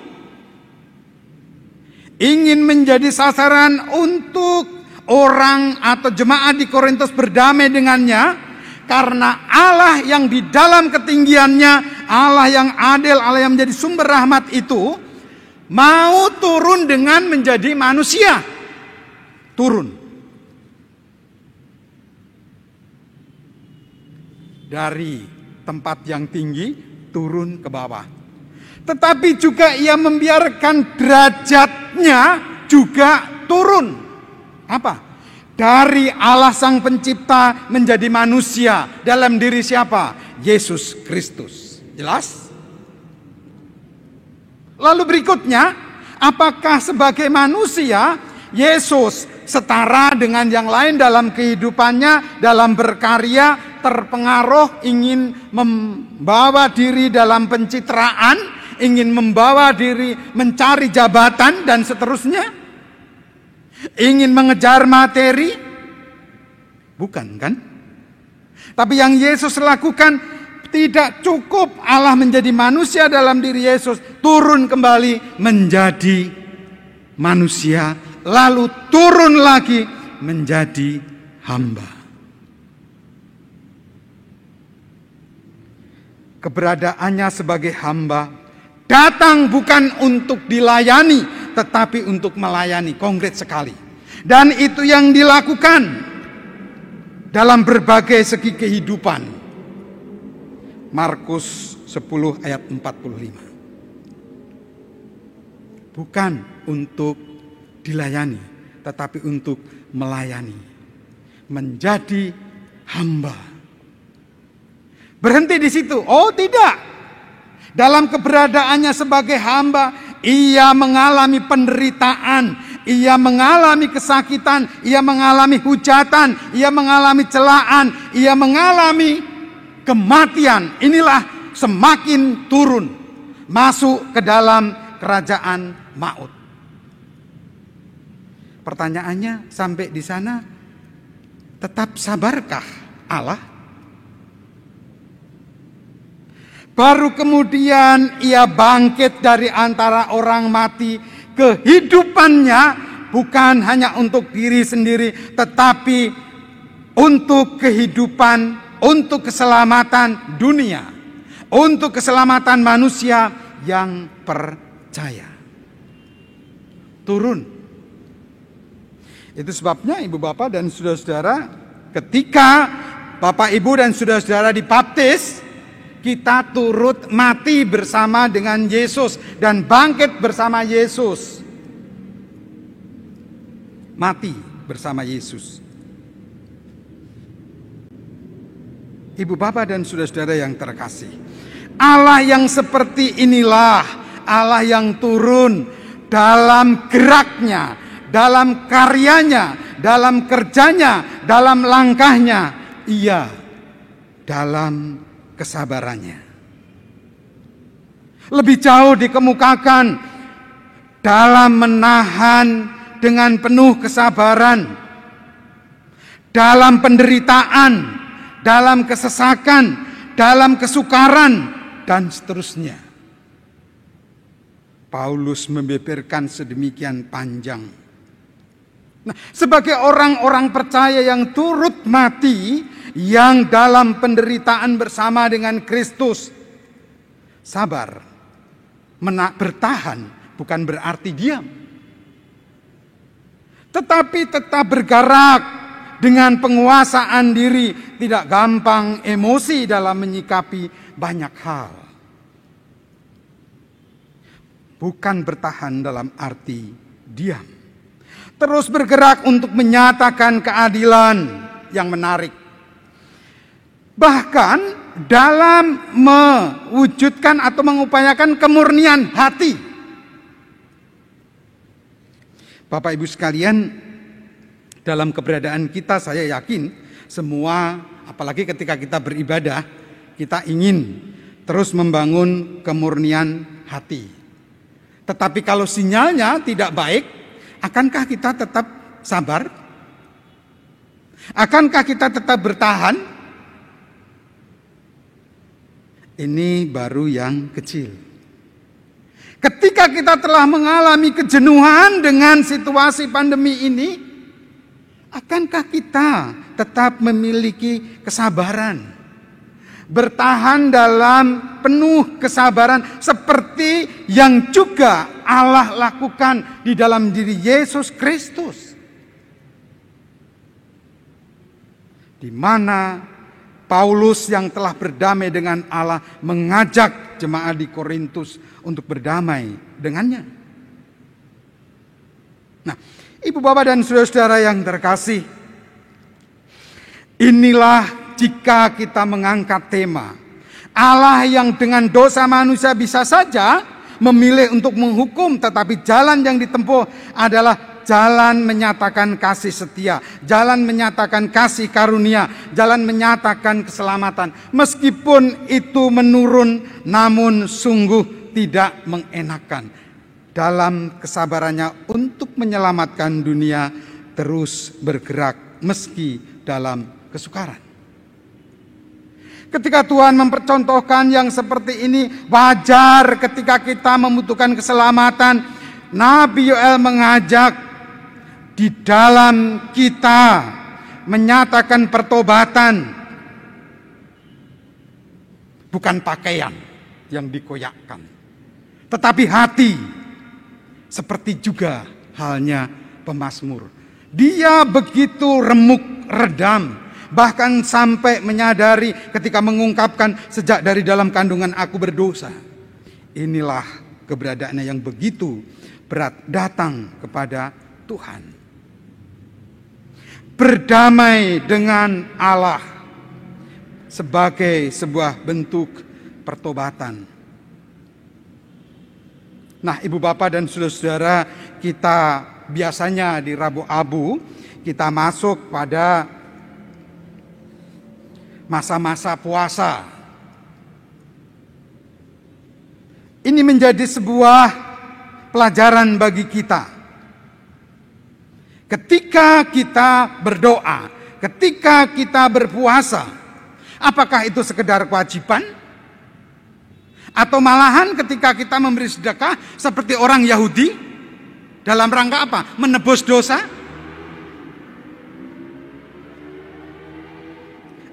ingin menjadi sasaran untuk orang atau jemaat di Korintus berdamai dengannya, karena Allah yang di dalam ketinggiannya, Allah yang adil, Allah yang menjadi sumber rahmat itu mau turun dengan menjadi manusia. Turun dari tempat yang tinggi turun ke bawah. Tetapi juga ia membiarkan derajatnya juga turun. Apa? Dari Allah Sang Pencipta menjadi manusia dalam diri siapa? Yesus Kristus. Jelas? Lalu berikutnya, apakah sebagai manusia Yesus setara dengan yang lain dalam kehidupannya, dalam berkarya, terpengaruh, ingin membawa diri dalam pencitraan, ingin membawa diri mencari jabatan dan seterusnya, ingin mengejar materi? Bukan kan? Tapi yang Yesus lakukan, tidak cukup Allah menjadi manusia dalam diri Yesus, turun kembali menjadi manusia, lalu turun lagi menjadi hamba. Keberadaannya sebagai hamba datang bukan untuk dilayani, tetapi untuk melayani. Konkret sekali. Dan itu yang dilakukan dalam berbagai segi kehidupan. Markus 10 ayat 45. Bukan untuk dilayani, tetapi untuk melayani. Menjadi hamba. Berhenti di situ? Oh tidak. Dalam keberadaannya sebagai hamba, ia mengalami penderitaan, ia mengalami kesakitan, ia mengalami hujatan, ia mengalami celaan, ia mengalami kematian. Inilah semakin turun masuk ke dalam kerajaan maut. Pertanyaannya, sampai di sana tetap sabarkah Allah? Baru kemudian ia bangkit dari antara orang mati. Kehidupannya bukan hanya untuk diri sendiri, tetapi untuk kehidupan, untuk keselamatan dunia, untuk keselamatan manusia yang percaya. Turun. Itu sebabnya ibu bapak dan saudara-saudara, ketika bapak ibu dan saudara-saudara dibaptis, kita turut mati bersama dengan Yesus dan bangkit bersama Yesus. Mati bersama Yesus. Ibu bapak dan saudara-saudara yang terkasih, Allah yang seperti inilah Allah yang turun dalam geraknya, dalam karyanya, dalam kerjanya, dalam langkahnya. Ia dalam kesabarannya. Lebih jauh dikemukakan dalam menahan dengan penuh kesabaran, dalam penderitaan, dalam kesesakan, dalam kesukaran, dan seterusnya. Paulus membeberkan sedemikian panjang. Nah, sebagai orang-orang percaya yang turut mati, yang dalam penderitaan bersama dengan Kristus, sabar, bertahan bukan berarti diam, tetapi tetap bergerak dengan penguasaan diri, tidak gampang emosi dalam menyikapi banyak hal. Bukan bertahan dalam arti diam. Terus bergerak untuk menyatakan keadilan yang menarik. Bahkan dalam mewujudkan atau mengupayakan kemurnian hati. Bapak Ibu sekalian, dalam keberadaan kita saya yakin semua, apalagi ketika kita beribadah, kita ingin terus membangun kemurnian hati. Tetapi kalau sinyalnya tidak baik, akankah kita tetap sabar? Akankah kita tetap bertahan? Ini baru yang kecil. Ketika kita telah mengalami kejenuhan dengan situasi pandemi ini, akankah kita tetap memiliki kesabaran? Bertahan dalam penuh kesabaran seperti yang juga Allah lakukan di dalam diri Yesus Kristus. Di mana Paulus yang telah berdamai dengan Allah mengajak jemaat di Korintus untuk berdamai dengannya. Nah, Ibu Bapak dan Saudara-saudara yang terkasih, inilah jika kita mengangkat tema Allah yang dengan dosa manusia bisa saja memilih untuk menghukum, tetapi jalan yang ditempuh adalah jalan menyatakan kasih setia, jalan menyatakan kasih karunia, jalan menyatakan keselamatan. Meskipun itu menurun, namun sungguh tidak mengenakan. Dalam kesabarannya untuk menyelamatkan dunia, terus bergerak meski dalam kesukaran. Ketika Tuhan mempercontohkan yang seperti ini, wajar ketika kita membutuhkan keselamatan. Nabi Yoel mengajak di dalam kita menyatakan pertobatan, bukan pakaian yang dikoyakkan, tetapi hati. Seperti juga halnya pemazmur. Dia begitu remuk redam, bahkan sampai menyadari ketika mengungkapkan, sejak dari dalam kandungan aku berdosa. Inilah keberadaannya yang begitu berat datang kepada Tuhan. Berdamai dengan Allah sebagai sebuah bentuk pertobatan. Nah, Ibu Bapak dan Saudara-saudara, kita biasanya di Rabu Abu kita masuk pada masa-masa puasa. Ini menjadi sebuah pelajaran bagi kita. Ketika kita berdoa, ketika kita berpuasa, apakah itu sekedar kewajiban? Atau malahan ketika kita memberi sedekah seperti orang Yahudi, dalam rangka apa? Menebus dosa?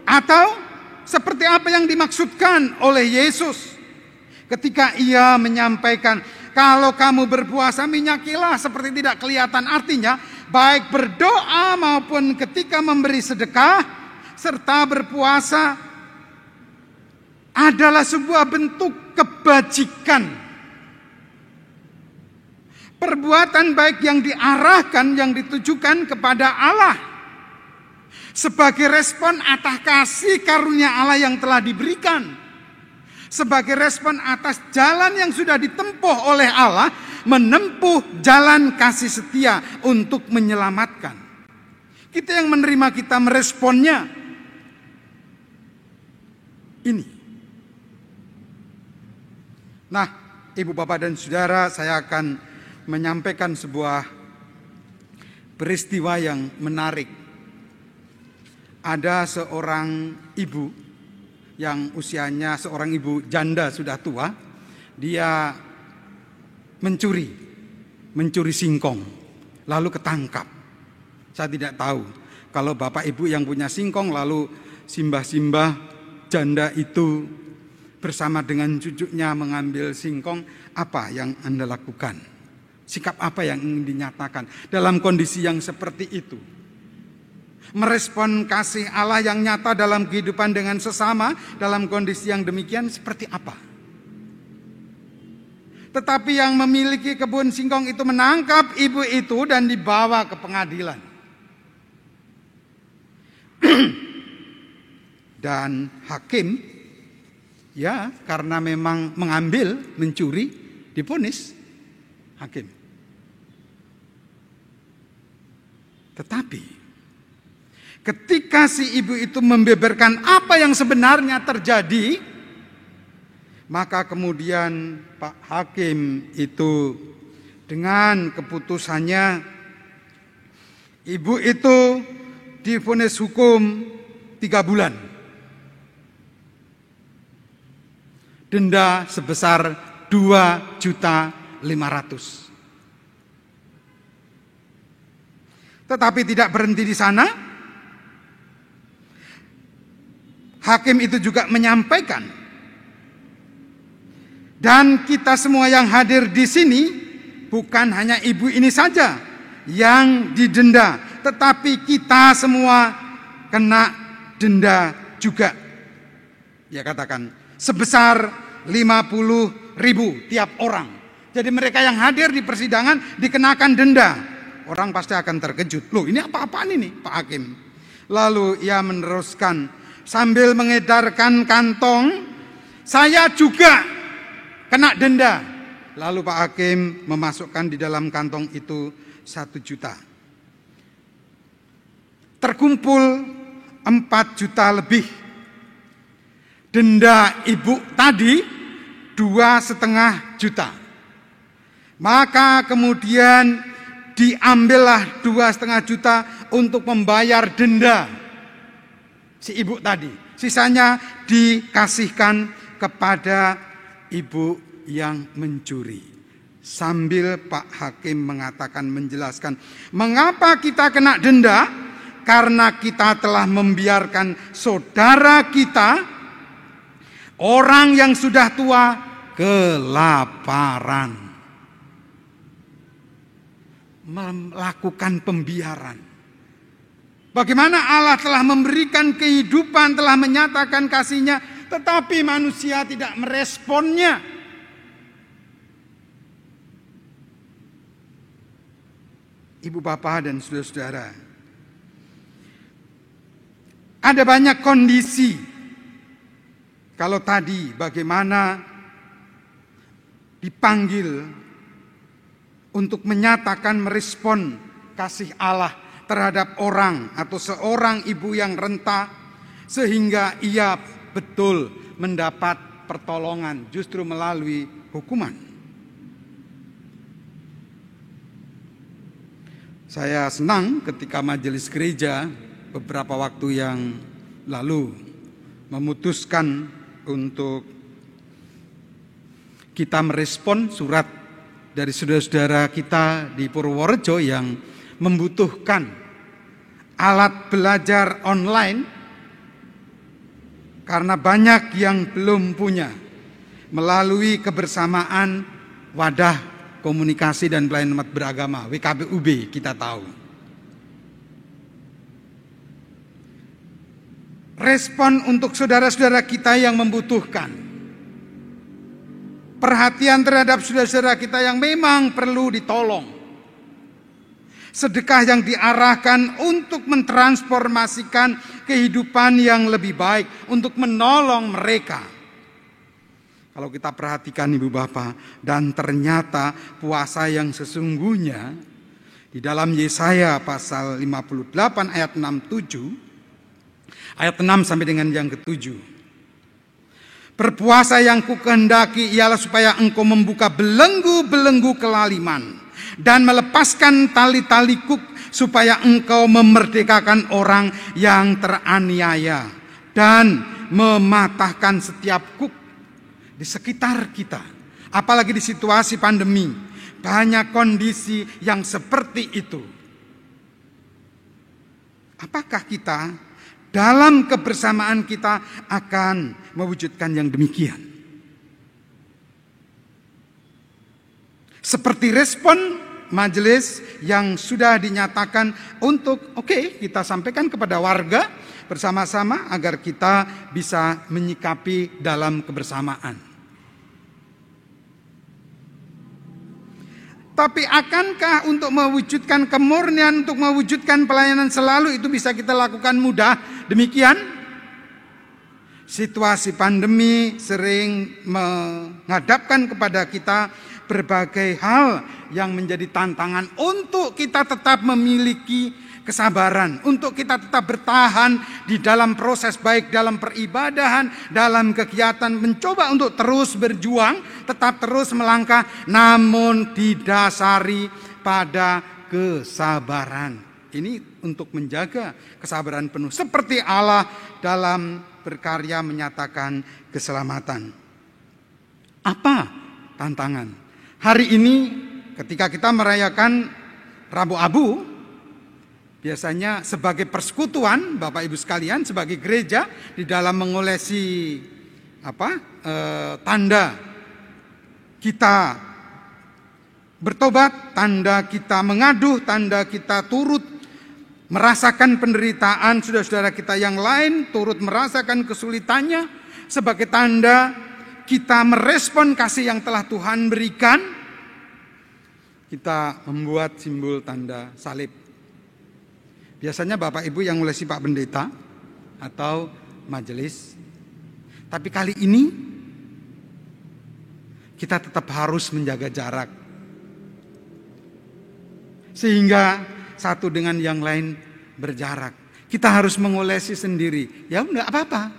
Atau seperti apa yang dimaksudkan oleh Yesus ketika ia menyampaikan, kalau kamu berpuasa minyakilah seperti tidak kelihatan. Artinya baik berdoa maupun ketika memberi sedekah serta berpuasa adalah sebuah bentuk kebajikan. Perbuatan baik yang diarahkan, yang ditujukan kepada Allah. Sebagai respon atas kasih karunia Allah yang telah diberikan. Sebagai respon atas jalan yang sudah ditempuh oleh Allah, menempuh jalan kasih setia untuk menyelamatkan. Kita yang menerima, kita meresponnya. Ini. Nah, Ibu Bapak dan Saudara, saya akan menyampaikan sebuah peristiwa yang menarik. Ada seorang ibu yang usianya, seorang ibu janda sudah tua, dia mencuri singkong, lalu ketangkap. Saya tidak tahu kalau Bapak Ibu yang punya singkong lalu simbah-simbah janda itu bersama dengan cucunya mengambil singkong, apa yang Anda lakukan? Sikap apa yang ingin dinyatakan dalam kondisi yang seperti itu? Merespon kasih Allah yang nyata dalam kehidupan dengan sesama dalam kondisi yang demikian seperti apa? Tetapi yang memiliki kebun singkong itu menangkap ibu itu dan dibawa ke pengadilan. Dan hakim, ya karena memang mengambil, mencuri, divonis hakim. Tetapi ketika si ibu itu membeberkan apa yang sebenarnya terjadi, maka kemudian Pak Hakim itu dengan keputusannya, ibu itu divonis hukum 3 bulan. Denda sebesar 2.500.000. Tetapi tidak berhenti di sana. Hakim itu juga menyampaikan, dan kita semua yang hadir di sini, bukan hanya ibu ini saja yang didenda, tetapi kita semua kena denda juga. Dia katakan sebesar 50.000 tiap orang. Jadi mereka yang hadir di persidangan dikenakan denda. Orang pasti akan terkejut. Loh, ini apa-apaan ini Pak Hakim? Lalu ia meneruskan sambil mengedarkan kantong, saya juga kena denda. Lalu Pak Hakim memasukkan di dalam kantong itu 1 juta. Terkumpul 4 juta lebih. Denda ibu tadi 2,5 juta. Maka kemudian diambillah 2,5 juta untuk membayar denda si ibu tadi. Sisanya dikasihkan kepada ibu yang mencuri. Sambil Pak Hakim mengatakan, menjelaskan, mengapa kita kena denda? Karena kita telah membiarkan saudara kita, orang yang sudah tua, kelaparan. Melakukan pembiaran. Bagaimana Allah telah memberikan kehidupan, telah menyatakan kasih-Nya, tetapi manusia tidak meresponnya. Ibu bapak dan saudara-saudara, ada banyak kondisi. Kalau tadi bagaimana dipanggil untuk menyatakan merespon kasih Allah terhadap orang atau seorang ibu yang renta, sehingga ia betul mendapat pertolongan justru melalui hukuman. Saya senang ketika majelis gereja beberapa waktu yang lalu memutuskan untuk kita merespon surat dari saudara-saudara kita di Purworejo yang membutuhkan alat belajar online karena banyak yang belum punya, melalui kebersamaan wadah komunikasi dan pelayanan umat beragama WKBUB. Kita tahu respon untuk saudara-saudara kita yang membutuhkan, perhatian terhadap saudara-saudara kita yang memang perlu ditolong, sedekah yang diarahkan untuk mentransformasikan kehidupan yang lebih baik, untuk menolong mereka. Kalau kita perhatikan ibu bapak, dan ternyata puasa yang sesungguhnya di dalam Yesaya pasal 58 ayat 6 sampai dengan yang ke-7. Berpuasa yang kukehendaki ialah supaya engkau membuka belenggu-belenggu kelaliman dan melepaskan tali-tali kuk, supaya engkau memerdekakan orang yang teraniaya dan mematahkan setiap kuk di sekitar kita. Apalagi di situasi pandemi, banyak kondisi yang seperti itu. Apakah kita dalam kebersamaan kita akan mewujudkan yang demikian? Seperti respon majelis yang sudah dinyatakan untuk kita sampaikan kepada warga bersama-sama agar kita bisa menyikapi dalam kebersamaan. Tapi akankah untuk mewujudkan kemurnian, untuk mewujudkan pelayanan selalu itu bisa kita lakukan mudah demikian? Situasi pandemi sering menghadapkan kepada kita berbagai hal yang menjadi tantangan untuk kita tetap memiliki kesabaran, untuk kita tetap bertahan di dalam proses, baik dalam peribadahan, dalam kegiatan, mencoba untuk terus berjuang, tetap terus melangkah, namun didasari pada kesabaran. Ini untuk menjaga kesabaran penuh, seperti Allah dalam berkarya menyatakan keselamatan. Apa tantangan? Hari ini ketika kita merayakan Rabu Abu, biasanya sebagai persekutuan, Bapak Ibu sekalian, sebagai gereja di dalam mengolesi tanda kita bertobat, tanda kita mengaduh, tanda kita turut merasakan penderitaan saudara-saudara kita yang lain, turut merasakan kesulitannya, sebagai tanda kita merespon kasih yang telah Tuhan berikan, kita membuat simbol tanda salib. Biasanya Bapak Ibu yang ngulesi Pak Pendeta atau majelis. Tapi kali ini kita tetap harus menjaga jarak. Sehingga satu dengan yang lain berjarak. Kita harus mengolesi sendiri. Ya enggak apa-apa.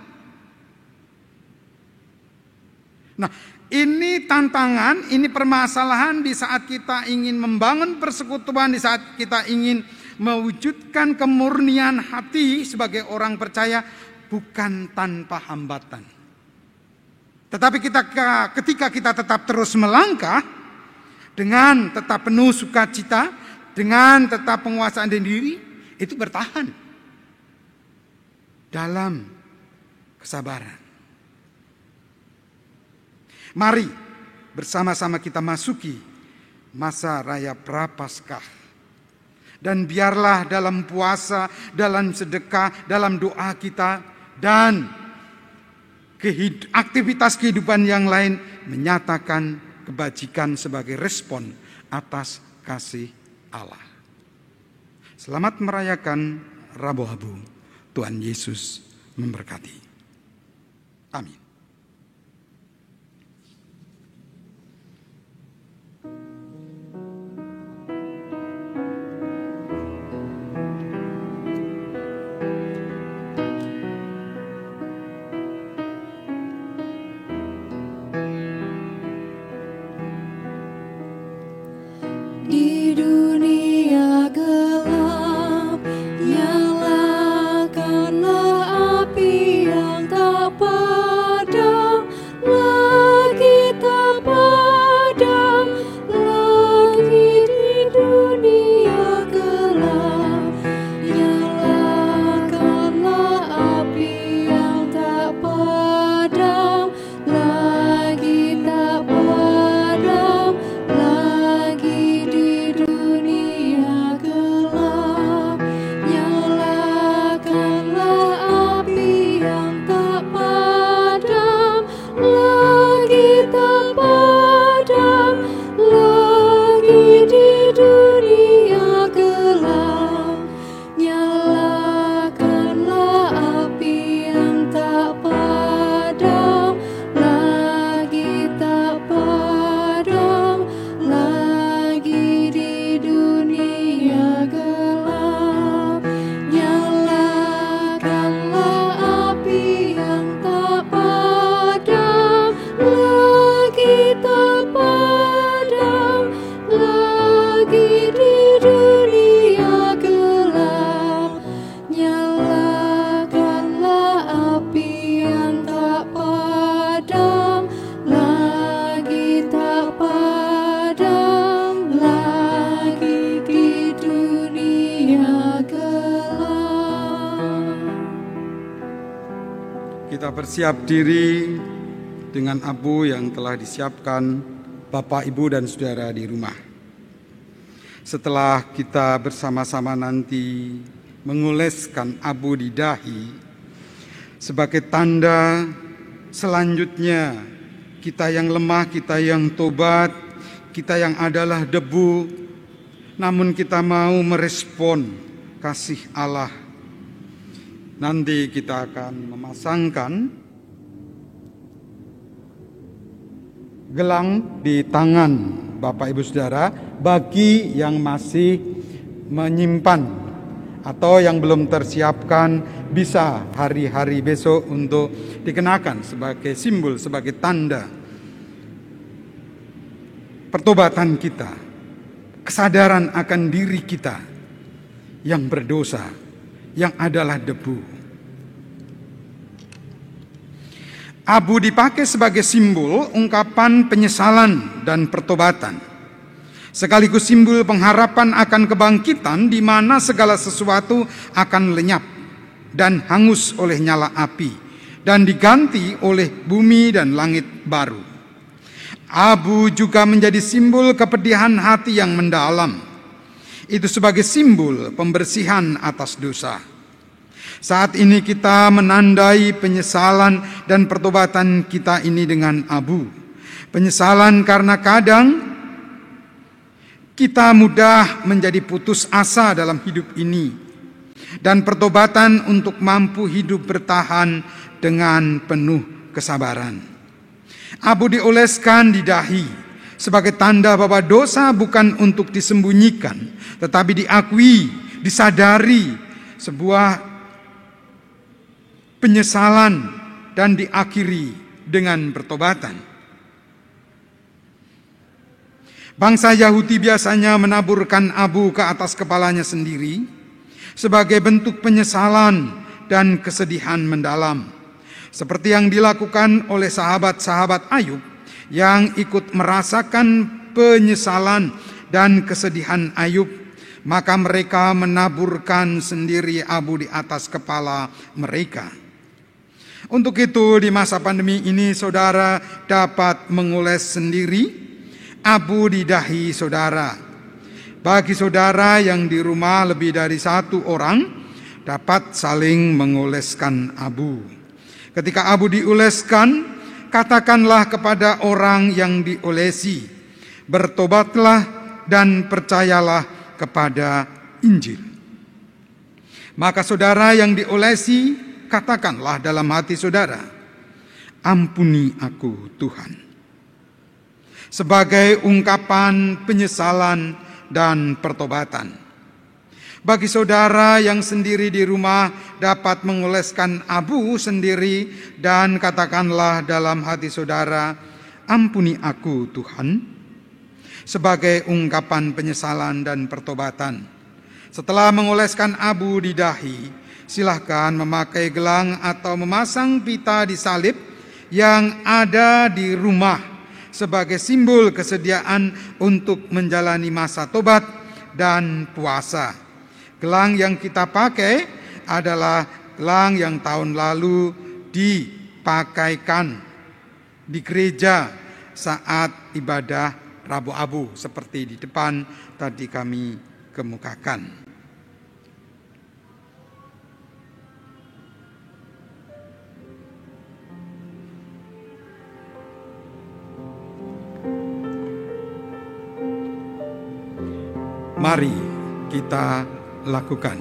Nah, ini tantangan, ini permasalahan di saat kita ingin membangun persekutuan, di saat kita ingin mewujudkan kemurnian hati sebagai orang percaya, bukan tanpa hambatan. Tetapi ketika kita tetap terus melangkah dengan tetap penuh sukacita, dengan tetap penguasaan diri, itu bertahan dalam kesabaran. Mari bersama-sama kita masuki masa raya Prapaskah. Dan biarlah dalam puasa, dalam sedekah, dalam doa kita, dan aktivitas kehidupan yang lain menyatakan kebajikan sebagai respon atas kasih Allah. Selamat merayakan Rabu Abu. Tuhan Yesus memberkati. Amin. Di dunia gelap, nyalakanlah api yang tak padam, lagi tak padam, lagi di dunia gelap. Nyalakanlah api yang tak padam, lagi tak padam, lagi di dunia gelap. Nyalakanlah api yang tak padam, lagi tak padam, lagi di dunia gelap. Nyalakanlah api yang tak padam, lagi tak padam, lagi di dunia gelap. Nyalakanlah api yang tak padam, lagi tak padam, lagi di dunia gelap. Nyalakanlah api yang tak padam, lagi tak padam, lagi di dunia gelap. Kita bersiap diri dengan abu yang telah disiapkan Bapak, Ibu, dan Saudara di rumah. Setelah kita bersama-sama nanti mengoleskan abu di dahi, sebagai tanda selanjutnya kita yang lemah, kita yang tobat, kita yang adalah debu, namun kita mau merespon kasih Allah. Nanti kita akan memasangkan gelang di tangan Bapak Ibu Saudara bagi yang masih menyimpan atau yang belum tersiapkan, bisa hari-hari besok untuk dikenakan sebagai simbol, sebagai tanda pertobatan kita, kesadaran akan diri kita yang berdosa, yang adalah debu. Abu dipakai sebagai simbol ungkapan penyesalan dan pertobatan, sekaligus simbol pengharapan akan kebangkitan di mana segala sesuatu akan lenyap dan hangus oleh nyala api dan diganti oleh bumi dan langit baru. Abu juga menjadi simbol kepedihan hati yang mendalam. Itu sebagai simbol pembersihan atas dosa. Saat ini kita menandai penyesalan dan pertobatan kita ini dengan abu. Penyesalan karena kadang kita mudah menjadi putus asa dalam hidup ini, dan pertobatan untuk mampu hidup bertahan dengan penuh kesabaran. Abu dioleskan di dahi sebagai tanda bahwa dosa bukan untuk disembunyikan, tetapi diakui, disadari, sebuah penyesalan, dan diakhiri dengan pertobatan. Bangsa Yahudi biasanya menaburkan abu ke atas kepalanya sendiri sebagai bentuk penyesalan dan kesedihan mendalam, seperti yang dilakukan oleh sahabat-sahabat Ayub yang ikut merasakan penyesalan dan kesedihan Ayub. Maka mereka menaburkan sendiri abu di atas kepala mereka. Untuk itu di masa pandemi ini saudara dapat mengoles sendiri abu di dahi saudara. Bagi saudara yang di rumah lebih dari satu orang, dapat saling mengoleskan abu. Ketika abu dioleskan, katakanlah kepada orang yang diolesi, bertobatlah dan percayalah kepada Injil. Maka saudara yang diolesi, katakanlah dalam hati saudara, ampuni aku Tuhan. Sebagai ungkapan penyesalan dan pertobatan. Bagi saudara yang sendiri di rumah dapat mengoleskan abu sendiri dan katakanlah dalam hati saudara, ampuni aku Tuhan. Sebagai ungkapan penyesalan dan pertobatan. Setelah mengoleskan abu di dahi, silahkan memakai gelang atau memasang pita di salib yang ada di rumah sebagai simbol kesediaan untuk menjalani masa tobat dan puasa. Gelang yang kita pakai adalah gelang yang tahun lalu dipakaikan di gereja saat ibadah Rabu Abu, seperti di depan tadi kami kemukakan. Mari kita lakukan.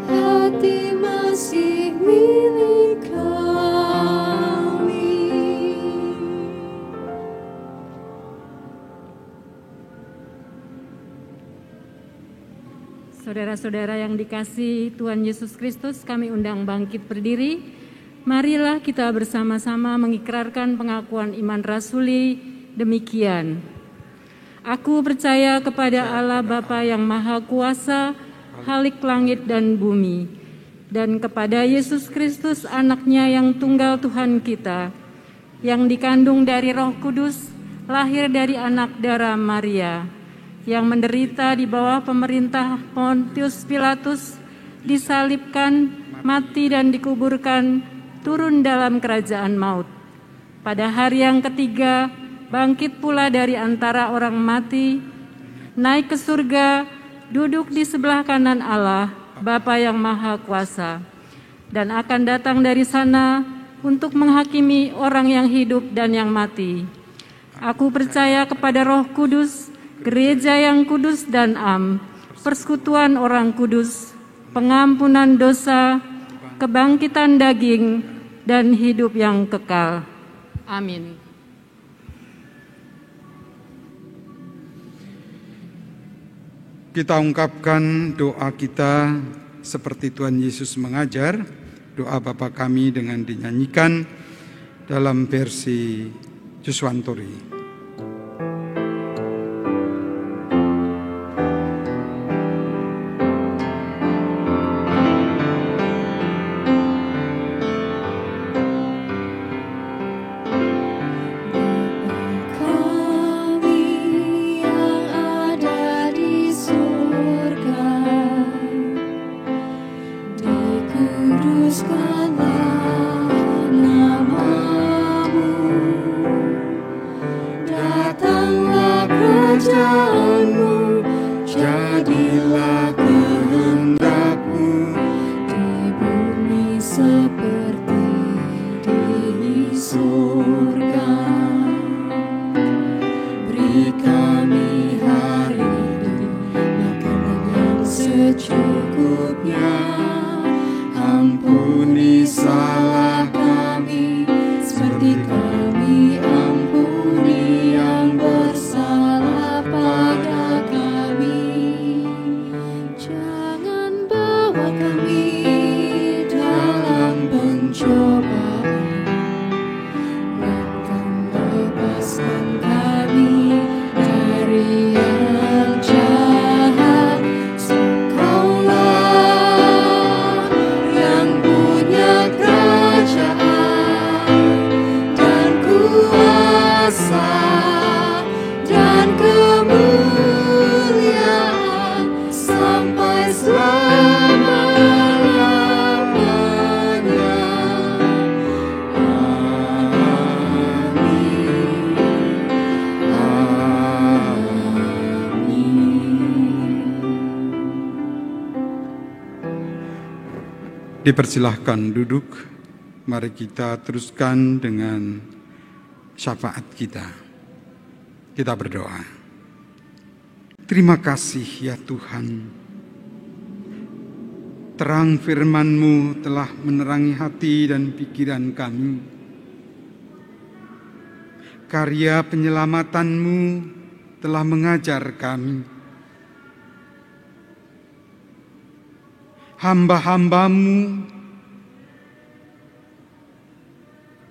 hati masih milik kami. Saudara-saudara yang dikasihi Tuhan Yesus Kristus, kami undang bangkit berdiri. Marilah kita bersama-sama mengikrarkan pengakuan iman rasuli demikian. Aku percaya kepada Allah Bapa yang Maha Kuasa, Khalik langit dan bumi, dan kepada Yesus Kristus anaknya yang tunggal Tuhan kita, yang dikandung dari Roh Kudus, lahir dari anak darah Maria, yang menderita di bawah pemerintah Pontius Pilatus, disalibkan, mati dan dikuburkan, turun dalam kerajaan maut. Pada hari yang ketiga, bangkit pula dari antara orang mati, naik ke surga, duduk di sebelah kanan Allah, Bapa yang Maha Kuasa, dan akan datang dari sana untuk menghakimi orang yang hidup dan yang mati. Aku percaya kepada Roh Kudus, gereja yang kudus dan am, persekutuan orang kudus, pengampunan dosa, kebangkitan daging, dan hidup yang kekal. Amin. Kita ungkapkan doa kita seperti Tuhan Yesus mengajar, doa Bapa kami dengan dinyanyikan dalam versi Juswantori. Dipersilahkan duduk, mari kita teruskan dengan syafaat kita. Kita berdoa. Terima kasih ya Tuhan, terang firman-Mu telah menerangi hati dan pikiran kami. Karya penyelamatan-Mu telah mengajar kami. Hamba-hamba-Mu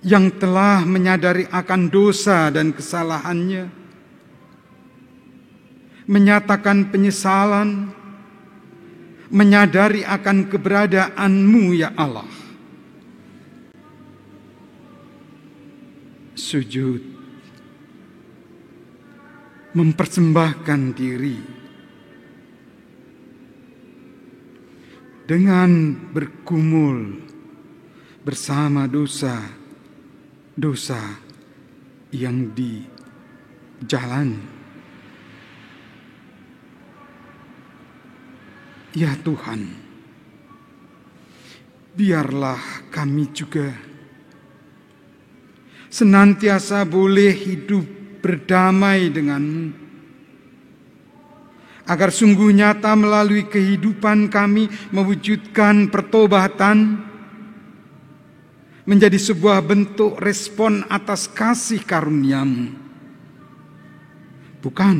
yang telah menyadari akan dosa dan kesalahannya, menyatakan penyesalan, menyadari akan keberadaan-Mu ya Allah. Sujud, mempersembahkan diri, dengan bergumul bersama dosa-dosa yang dijalani. Ya Tuhan, biarlah kami juga senantiasa boleh hidup berdamai denganmu, agar sungguh nyata melalui kehidupan kami mewujudkan pertobatan menjadi sebuah bentuk respon atas kasih karunia-Mu, bukan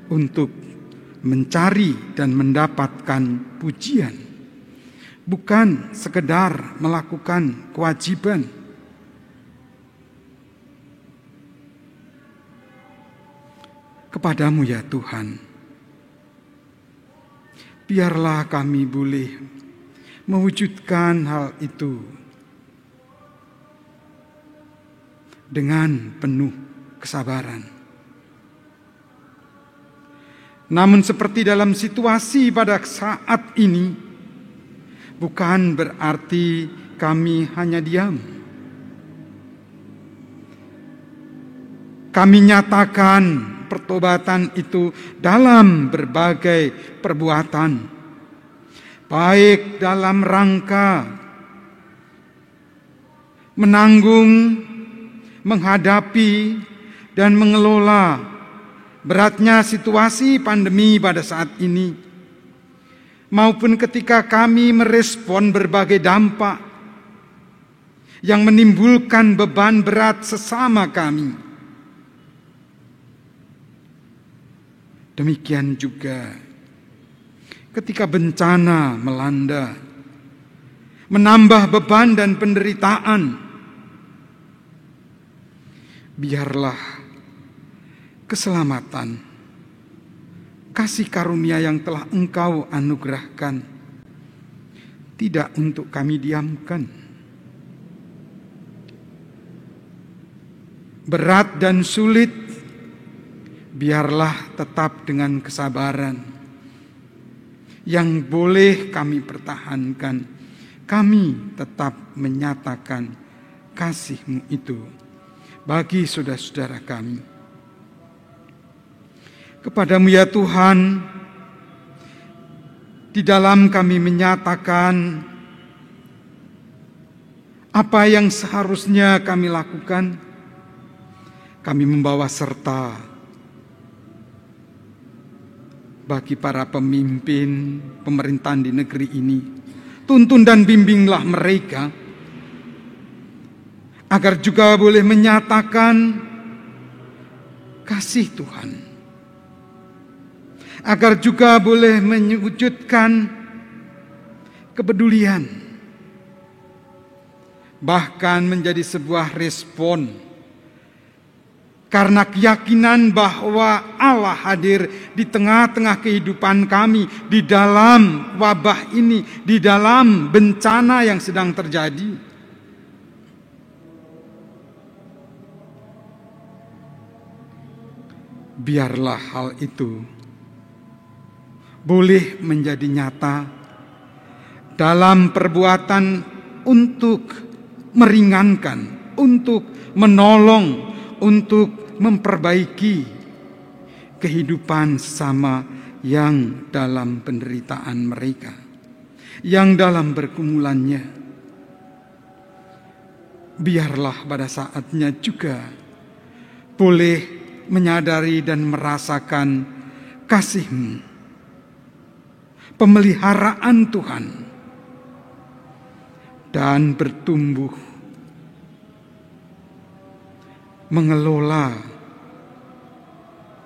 untuk mencari dan mendapatkan pujian, bukan sekedar melakukan kewajiban. Kepadamu ya Tuhan, biarlah kami boleh mewujudkan hal itu dengan penuh kesabaran. Namun seperti dalam situasi pada saat ini, bukan berarti kami hanya diam. Kami nyatakan pertobatan itu dalam berbagai perbuatan, baik dalam rangka menanggung, menghadapi, dan mengelola beratnya situasi pandemi pada saat ini, maupun ketika kami merespon berbagai dampak yang menimbulkan beban berat sesama kami. Demikian juga ketika bencana melanda, menambah beban dan penderitaan, biarlah keselamatan, kasih karunia yang telah Engkau anugerahkan tidak untuk kami diamkan. Berat dan sulit, biarlah tetap dengan kesabaran yang boleh kami pertahankan. Kami tetap menyatakan kasih-Mu itu bagi saudara-saudara kami. Kepadamu ya Tuhan, di dalam kami menyatakan apa yang seharusnya kami lakukan, kami membawa serta bagi para pemimpin pemerintahan di negeri ini. Tuntun dan bimbinglah mereka, agar juga boleh menyatakan kasih Tuhan, agar juga boleh mewujudkan kepedulian, bahkan menjadi sebuah respon karena keyakinan bahwa Allah hadir di tengah-tengah kehidupan kami, di dalam wabah ini, di dalam bencana yang sedang terjadi. Biarlah hal itu boleh menjadi nyata dalam perbuatan untuk meringankan, untuk menolong, untuk memperbaiki kehidupan sesama yang dalam penderitaan mereka, yang dalam pergumulannya. Biarlah pada saatnya juga boleh menyadari dan merasakan kasih-Mu, pemeliharaan Tuhan, dan bertumbuh mengelola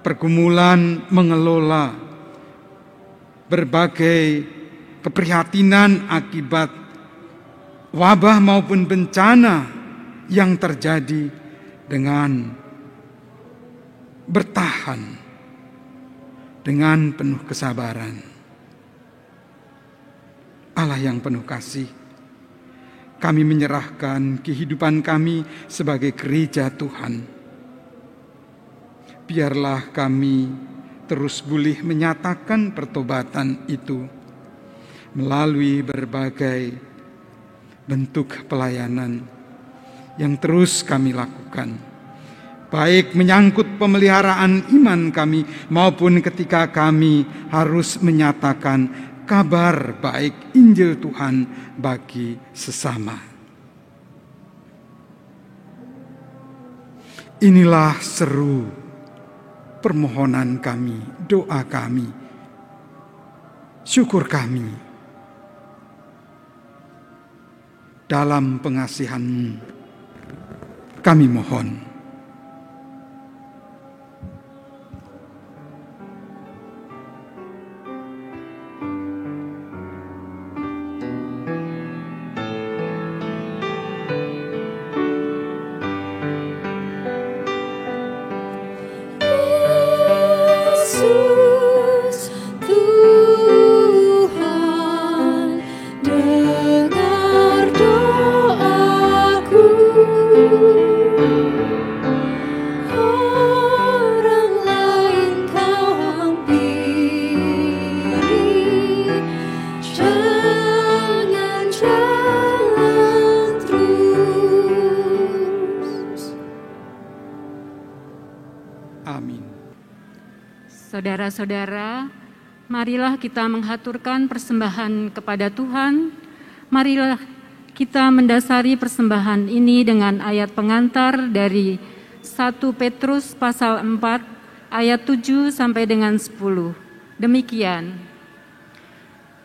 pergumulan, mengelola berbagai keprihatinan akibat wabah maupun bencana yang terjadi dengan bertahan dengan penuh kesabaran. Allah yang penuh kasih, kami menyerahkan kehidupan kami sebagai gereja Tuhan. Biarlah kami terus boleh menyatakan pertobatan itu melalui berbagai bentuk pelayanan yang terus kami lakukan, baik menyangkut pemeliharaan iman kami maupun ketika kami harus menyatakan kabar baik Injil Tuhan bagi sesama. Inilah seru permohonan kami, doa kami, syukur kami. Dalam pengasihan-Mu kami mohon. Saudara-saudara, marilah kita menghaturkan persembahan kepada Tuhan. Marilah kita mendasari persembahan ini dengan ayat pengantar dari 1 Petrus pasal 4 ayat 7 sampai dengan 10. Demikian.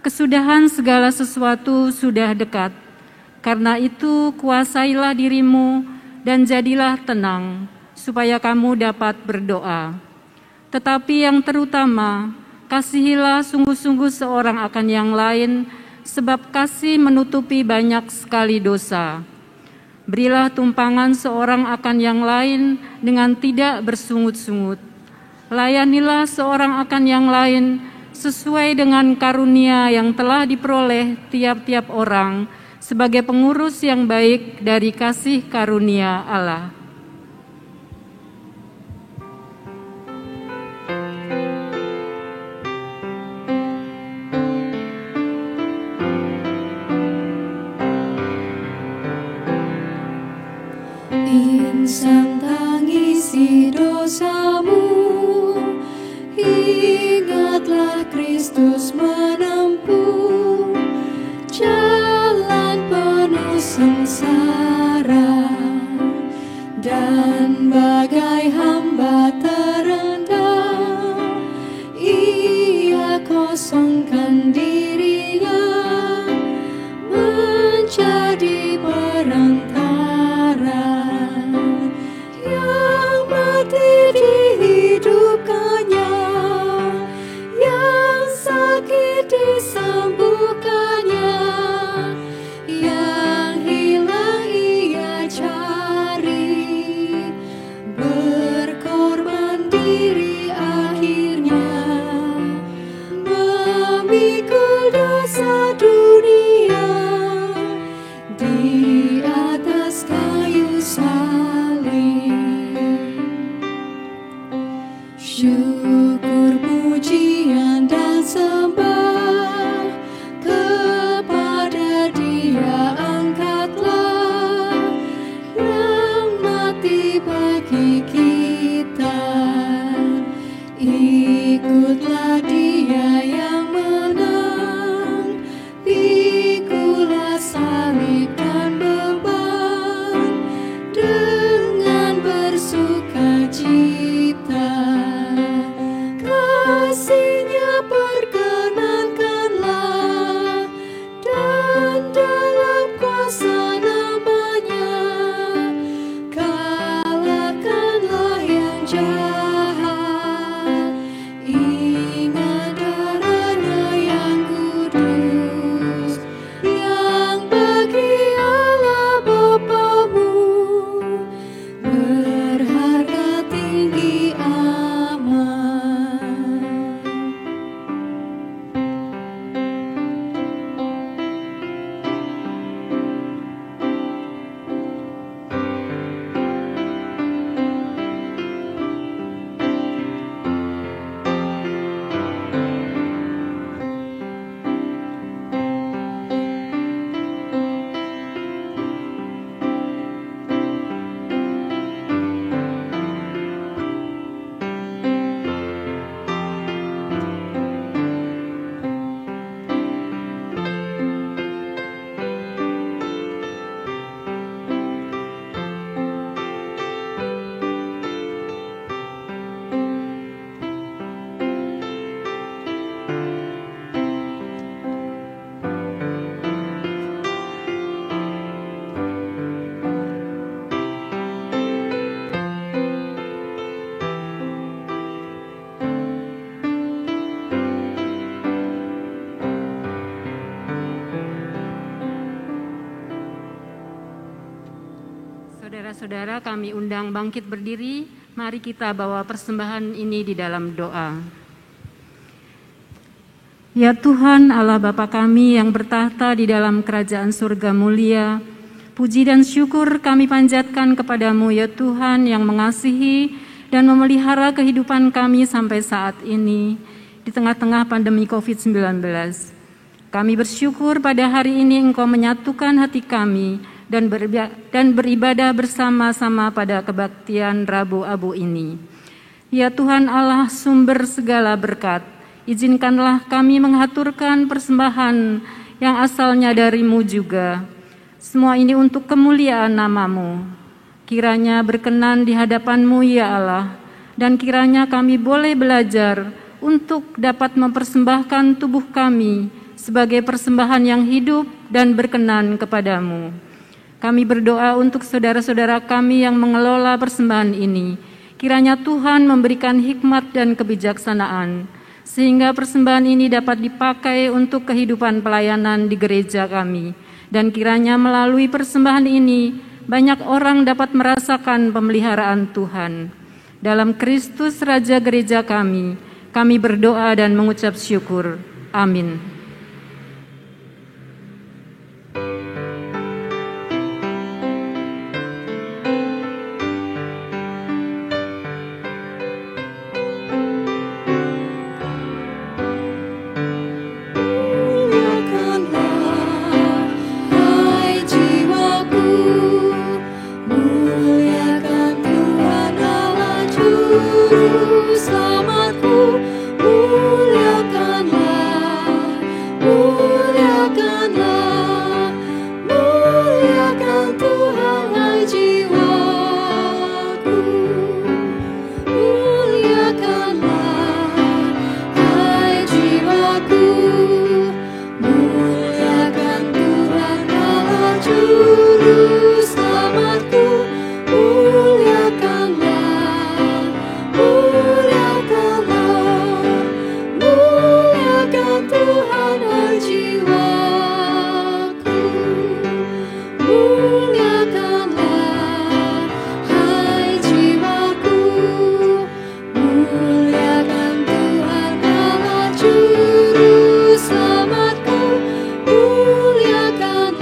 Kesudahan segala sesuatu sudah dekat. Karena itu kuasailah dirimu dan jadilah tenang, supaya kamu dapat berdoa. Tetapi yang terutama, kasihilah sungguh-sungguh seorang akan yang lain, sebab kasih menutupi banyak sekali dosa. Berilah tumpangan seorang akan yang lain dengan tidak bersungut-sungut. Layanilah seorang akan yang lain sesuai dengan karunia yang telah diperoleh tiap-tiap orang sebagai pengurus yang baik dari kasih karunia Allah. Insan tangisi dosamu, ingatlah Kristus menempuh jalan penuh sengsara, dan bagai hamba terendah, ia kosongkan dirinya menjadi perantara. Yang mati dihidupkannya, yang sakit disembuhkannya, yang hilang ia cari, berkorban diri akhirnya, memikul dosa dunia di atas kayu salib. Syukur, pujian dan sembah kepada Dia angkatlah, yang mati bagi kita. Ikutlah Dia yang menang, pikulah salib dan beban dengan bersuka cita. Kasih-Nya perkenankanlah, dan dalam kuasa nama-Nya kalahkanlah yang jahat. Ingat Saudara-saudara, kami undang bangkit berdiri. Mari kita bawa persembahan ini di dalam doa. Ya Tuhan Allah Bapa kami yang bertahta di dalam kerajaan surga mulia, puji dan syukur kami panjatkan kepadamu ya Tuhan yang mengasihi dan memelihara kehidupan kami sampai saat ini di tengah-tengah pandemi COVID-19. Kami bersyukur pada hari ini Engkau menyatukan hati kami dan beribadah bersama-sama pada kebaktian Rabu Abu ini. Ya Tuhan Allah sumber segala berkat, izinkanlah kami mengaturkan persembahan yang asalnya dari-Mu juga. Semua ini untuk kemuliaan nama-Mu. Kiranya berkenan di hadapan-Mu ya Allah, dan kiranya kami boleh belajar untuk dapat mempersembahkan tubuh kami sebagai persembahan yang hidup dan berkenan kepadamu. Kami berdoa untuk saudara-saudara kami yang mengelola persembahan ini. Kiranya Tuhan memberikan hikmat dan kebijaksanaan, sehingga persembahan ini dapat dipakai untuk kehidupan pelayanan di gereja kami. Dan kiranya melalui persembahan ini, banyak orang dapat merasakan pemeliharaan Tuhan. Dalam Kristus Raja Gereja kami berdoa dan mengucap syukur. Amin. Selamatku, muliakanlah, muliakanlah, muliakan Tuhan hai jiwaku, muliakanlah hai jiwaku, muliakan Tuhan Allah Juru Selamatku, muliakanlah. Muliakan Tuhan hai jiwaku, muliakanlah hai jiwaku, muliakan Tuhan Allah Juru Selamatku, muliakanlah,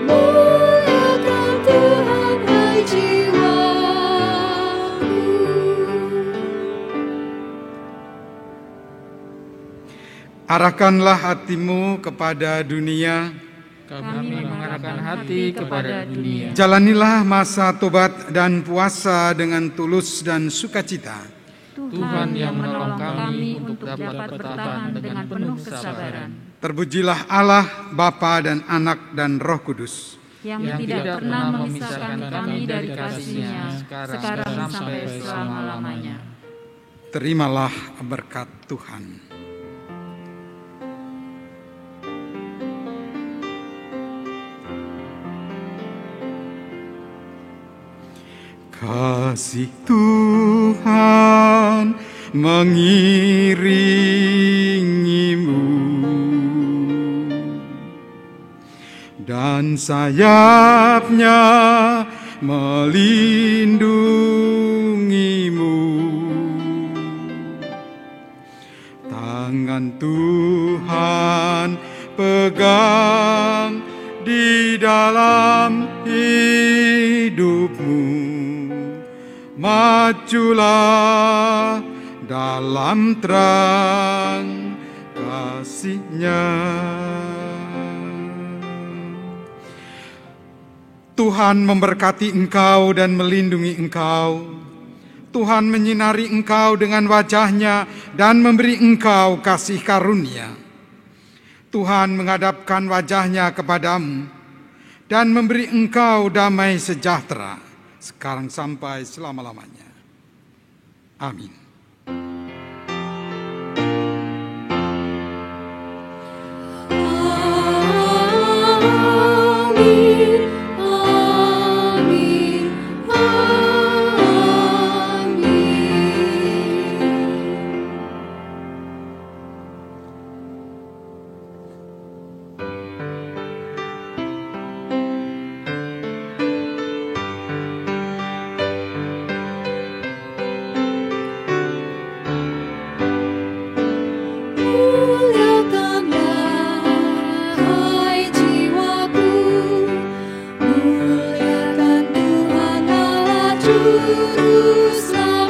muliakan Tuhan hai jiwaku. Arahkanlah hatimu kepada dunia. Kami mengarahkan hati kepada dunia. Jalanilah masa tobat dan puasa dengan tulus dan sukacita. Tuhan yang menolong kami untuk dapat bertahan dengan penuh kesabaran. Terpujilah Allah, Bapa dan Anak dan Roh Kudus, yang tidak pernah memisahkan kami dari kasih-Nya, sekarang sampai selama-lamanya. Terimalah berkat Tuhan. Kasih Tuhan mengiringimu dan sayap-Nya melindungimu. Tangan Tuhan pegang di dalam hidupmu. Majulah dalam terang kasih-Nya. Tuhan memberkati engkau dan melindungi engkau. Tuhan menyinari engkau dengan wajah-Nya dan memberi engkau kasih karunia. Tuhan menghadapkan wajah-Nya kepadamu dan memberi engkau damai sejahtera, sekarang sampai selama-lamanya. Amin. Juru Selamat.